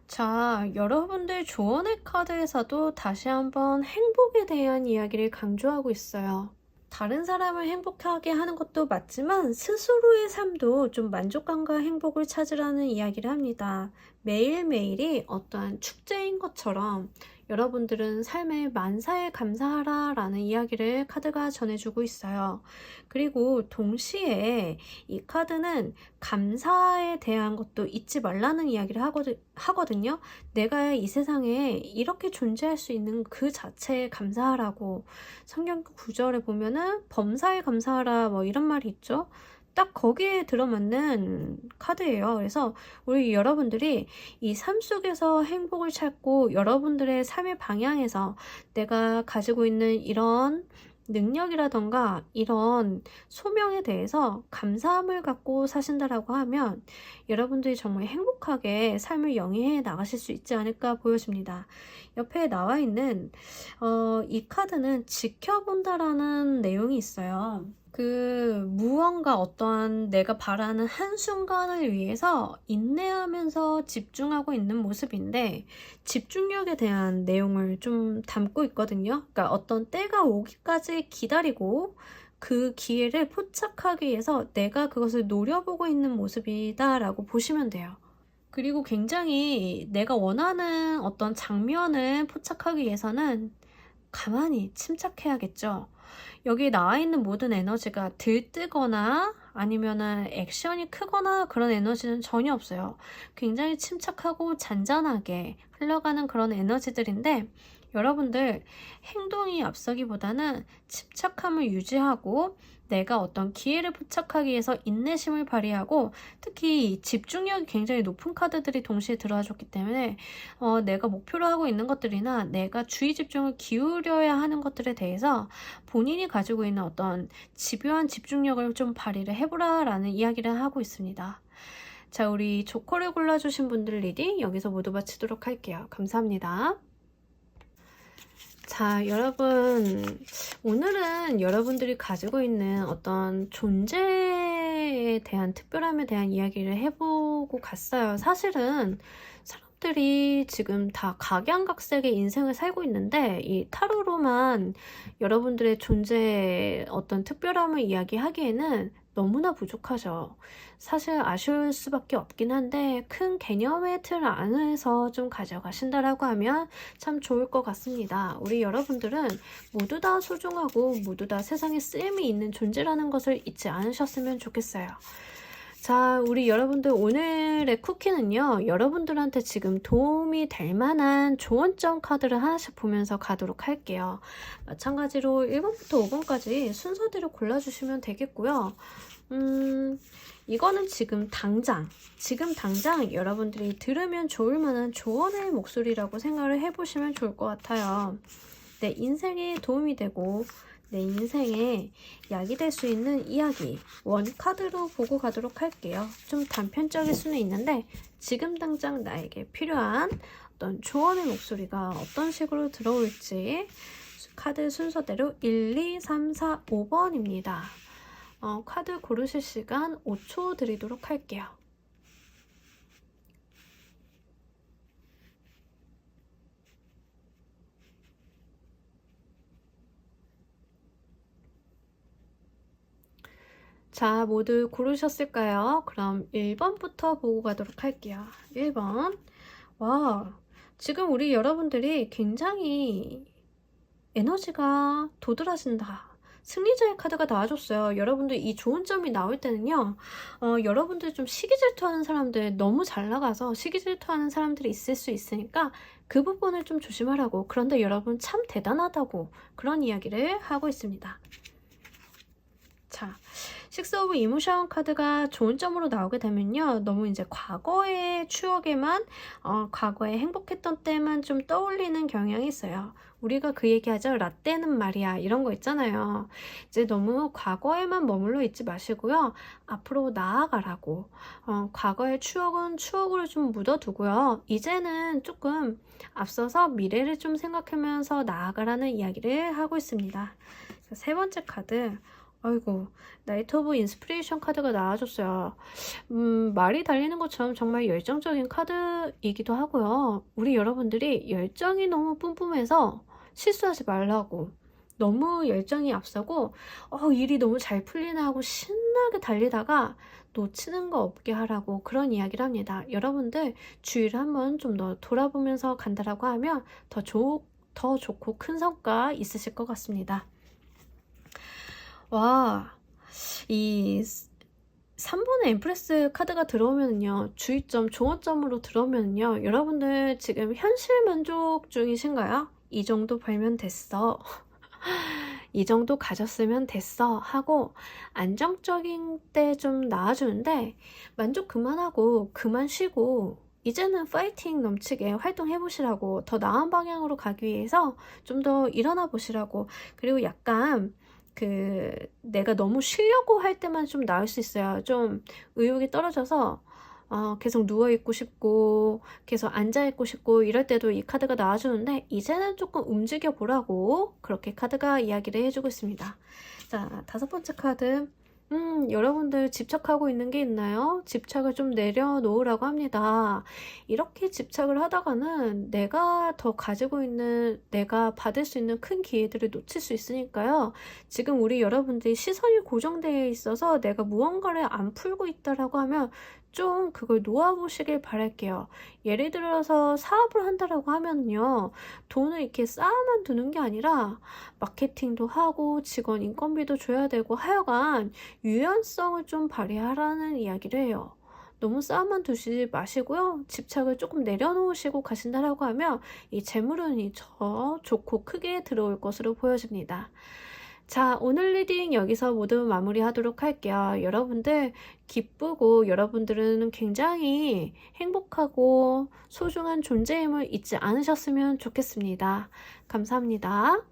자, 여러분들 조언의 카드에서도 다시 한번 행복에 대한 이야기를 강조하고 있어요. 다른 사람을 행복하게 하는 것도 맞지만 스스로의 삶도 좀 만족감과 행복을 찾으라는 이야기를 합니다. 매일매일이 어떠한 축제인 것처럼 여러분들은 삶의 만사에 감사하라 라는 이야기를 카드가 전해주고 있어요. 그리고 동시에 이 카드는 감사에 대한 것도 잊지 말라는 이야기를 하거든요. 내가 이 세상에 이렇게 존재할 수 있는 그 자체에 감사하라고. 성경 구절에 보면은 범사에 감사하라 뭐 이런 말이 있죠. 딱 거기에 들어맞는 카드예요. 그래서 우리 여러분들이 이 삶 속에서 행복을 찾고 여러분들의 삶의 방향에서 내가 가지고 있는 이런 능력이라던가 이런 소명에 대해서 감사함을 갖고 사신다라고 하면 여러분들이 정말 행복하게 삶을 영위해 나가실 수 있지 않을까 보여집니다. 옆에 나와 있는 이 카드는 지켜본다라는 내용이 있어요. 무언가 어떠한 내가 바라는 한순간을 위해서 인내하면서 집중하고 있는 모습인데 집중력에 대한 내용을 좀 담고 있거든요. 그러니까 어떤 때가 오기까지 기다리고 그 기회를 포착하기 위해서 내가 그것을 노려보고 있는 모습이다라고 보시면 돼요. 그리고 굉장히 내가 원하는 어떤 장면을 포착하기 위해서는 가만히 침착해야겠죠. 여기 나와 있는 모든 에너지가 들뜨거나 아니면은 액션이 크거나 그런 에너지는 전혀 없어요. 굉장히 침착하고 잔잔하게 흘러가는 그런 에너지들인데 여러분들 행동이 앞서기보다는 침착함을 유지하고 내가 어떤 기회를 포착하기 위해서 인내심을 발휘하고 특히 집중력이 굉장히 높은 카드들이 동시에 들어와 줬기 때문에 내가 목표로 하고 있는 것들이나 내가 주의 집중을 기울여야 하는 것들에 대해서 본인이 가지고 있는 어떤 집요한 집중력을 좀 발휘를 해보라 라는 이야기를 하고 있습니다. 자, 우리 조커를 골라주신 분들 리딩 여기서 모두 마치도록 할게요. 감사합니다. 자, 여러분, 오늘은 여러분들이 가지고 있는 어떤 존재에 대한 특별함에 대한 이야기를 해보고 갔어요. 사실은 사람들이 지금 다 각양각색의 인생을 살고 있는데 이 타로로만 여러분들의 존재의 어떤 특별함을 이야기하기에는 너무나 부족하죠. 사실 아쉬울 수밖에 없긴 한데 큰 개념의 틀 안에서 좀 가져가신다라고 하면 참 좋을 것 같습니다. 우리 여러분들은 모두 다 소중하고 모두 다 세상에 쓰임이 있는 존재라는 것을 잊지 않으셨으면 좋겠어요. 자, 우리 여러분들 오늘의 쿠키는요, 여러분들한테 지금 도움이 될 만한 조언점 카드를 하나씩 보면서 가도록 할게요. 마찬가지로 1번부터 5번까지 순서대로 골라주시면 되겠고요. 이거는 지금 당장 여러분들이 들으면 좋을 만한 조언의 목소리라고 생각을 해보시면 좋을 것 같아요. 내 인생에 도움이 되고 내 인생에 약이 될 수 있는 이야기 원카드로 보고 가도록 할게요. 좀 단편적일 수는 있는데 지금 당장 나에게 필요한 어떤 조언의 목소리가 어떤 식으로 들어올지 카드 순서대로 1, 2, 3, 4, 5번입니다. 카드 고르실 시간 5초 드리도록 할게요. 자, 모두 고르셨을까요? 그럼 1번부터 보고 가도록 할게요. 1번. 와, 지금 우리 여러분들이 굉장히 에너지가 도드라진다. 승리자의 카드가 나와줬어요. 여러분들 이 좋은 점이 나올 때는요. 여러분들 좀 시기질투하는 사람들 너무 잘 나가서 시기질투하는 사람들이 있을 수 있으니까 그 부분을 좀 조심하라고. 그런데 여러분 참 대단하다고 그런 이야기를 하고 있습니다. 자, 식스 오브 이모션 카드가 좋은 점으로 나오게 되면요. 너무 이제 과거의 추억에만 과거에 행복했던 때만 좀 떠올리는 경향이 있어요. 우리가 그 얘기하죠. 라떼는 말이야. 이런 거 있잖아요. 이제 너무 과거에만 머물러 있지 마시고요. 앞으로 나아가라고. 과거의 추억은 추억으로 좀 묻어두고요. 이제는 조금 앞서서 미래를 좀 생각하면서 나아가라는 이야기를 하고 있습니다. 세 번째 카드. 아이고, 나이트 오브 인스피레이션 카드가 나와줬어요. 말이 달리는 것처럼 정말 열정적인 카드이기도 하고요. 우리 여러분들이 열정이 너무 뿜뿜해서 실수하지 말라고. 너무 열정이 앞서고 일이 너무 잘 풀리나 하고 신나게 달리다가 놓치는 거 없게 하라고 그런 이야기를 합니다. 여러분들 주위를 한번 좀 더 돌아보면서 간다라고 하면 더 좋고 큰 성과 있으실 것 같습니다. 와, 이 3번의 엠프레스 카드가 들어오면요, 주의점, 조언점으로 들어오면요, 여러분들 지금 현실 만족 중이신가요? 이 정도 벌면 됐어. 이 정도 가졌으면 됐어. 하고 안정적인 때 좀 나와주는데 만족 그만하고 그만 쉬고 이제는 파이팅 넘치게 활동해 보시라고, 더 나은 방향으로 가기 위해서 좀 더 일어나 보시라고. 그리고 약간 내가 너무 쉬려고 할 때만 좀 나을 수 있어요. 좀 의욕이 떨어져서 계속 누워있고 싶고 계속 앉아있고 싶고 이럴 때도 이 카드가 나와주는데 이제는 조금 움직여 보라고 그렇게 카드가 이야기를 해주고 있습니다. 자, 다섯 번째 카드. 여러분들 집착하고 있는 게 있나요? 집착을 좀 내려놓으라고 합니다. 이렇게 집착을 하다가는 내가 더 가지고 있는, 내가 받을 수 있는 큰 기회들을 놓칠 수 있으니까요. 지금 우리 여러분들이 시선이 고정되어 있어서 내가 무언가를 안 풀고 있다라고 하면 좀 그걸 놓아보시길 바랄게요. 예를 들어서 사업을 한다라고 하면요, 돈을 이렇게 쌓아만 두는 게 아니라 마케팅도 하고 직원 인건비도 줘야 되고 하여간 유연성을 좀 발휘하라는 이야기를 해요. 너무 쌓아만 두시지 마시고요. 집착을 조금 내려놓으시고 가신다라고 하면 이 재물운이 더 좋고 크게 들어올 것으로 보여집니다. 자, 오늘 리딩 여기서 모두 마무리하도록 할게요. 여러분들 기쁘고 여러분들은 굉장히 행복하고 소중한 존재임을 잊지 않으셨으면 좋겠습니다. 감사합니다.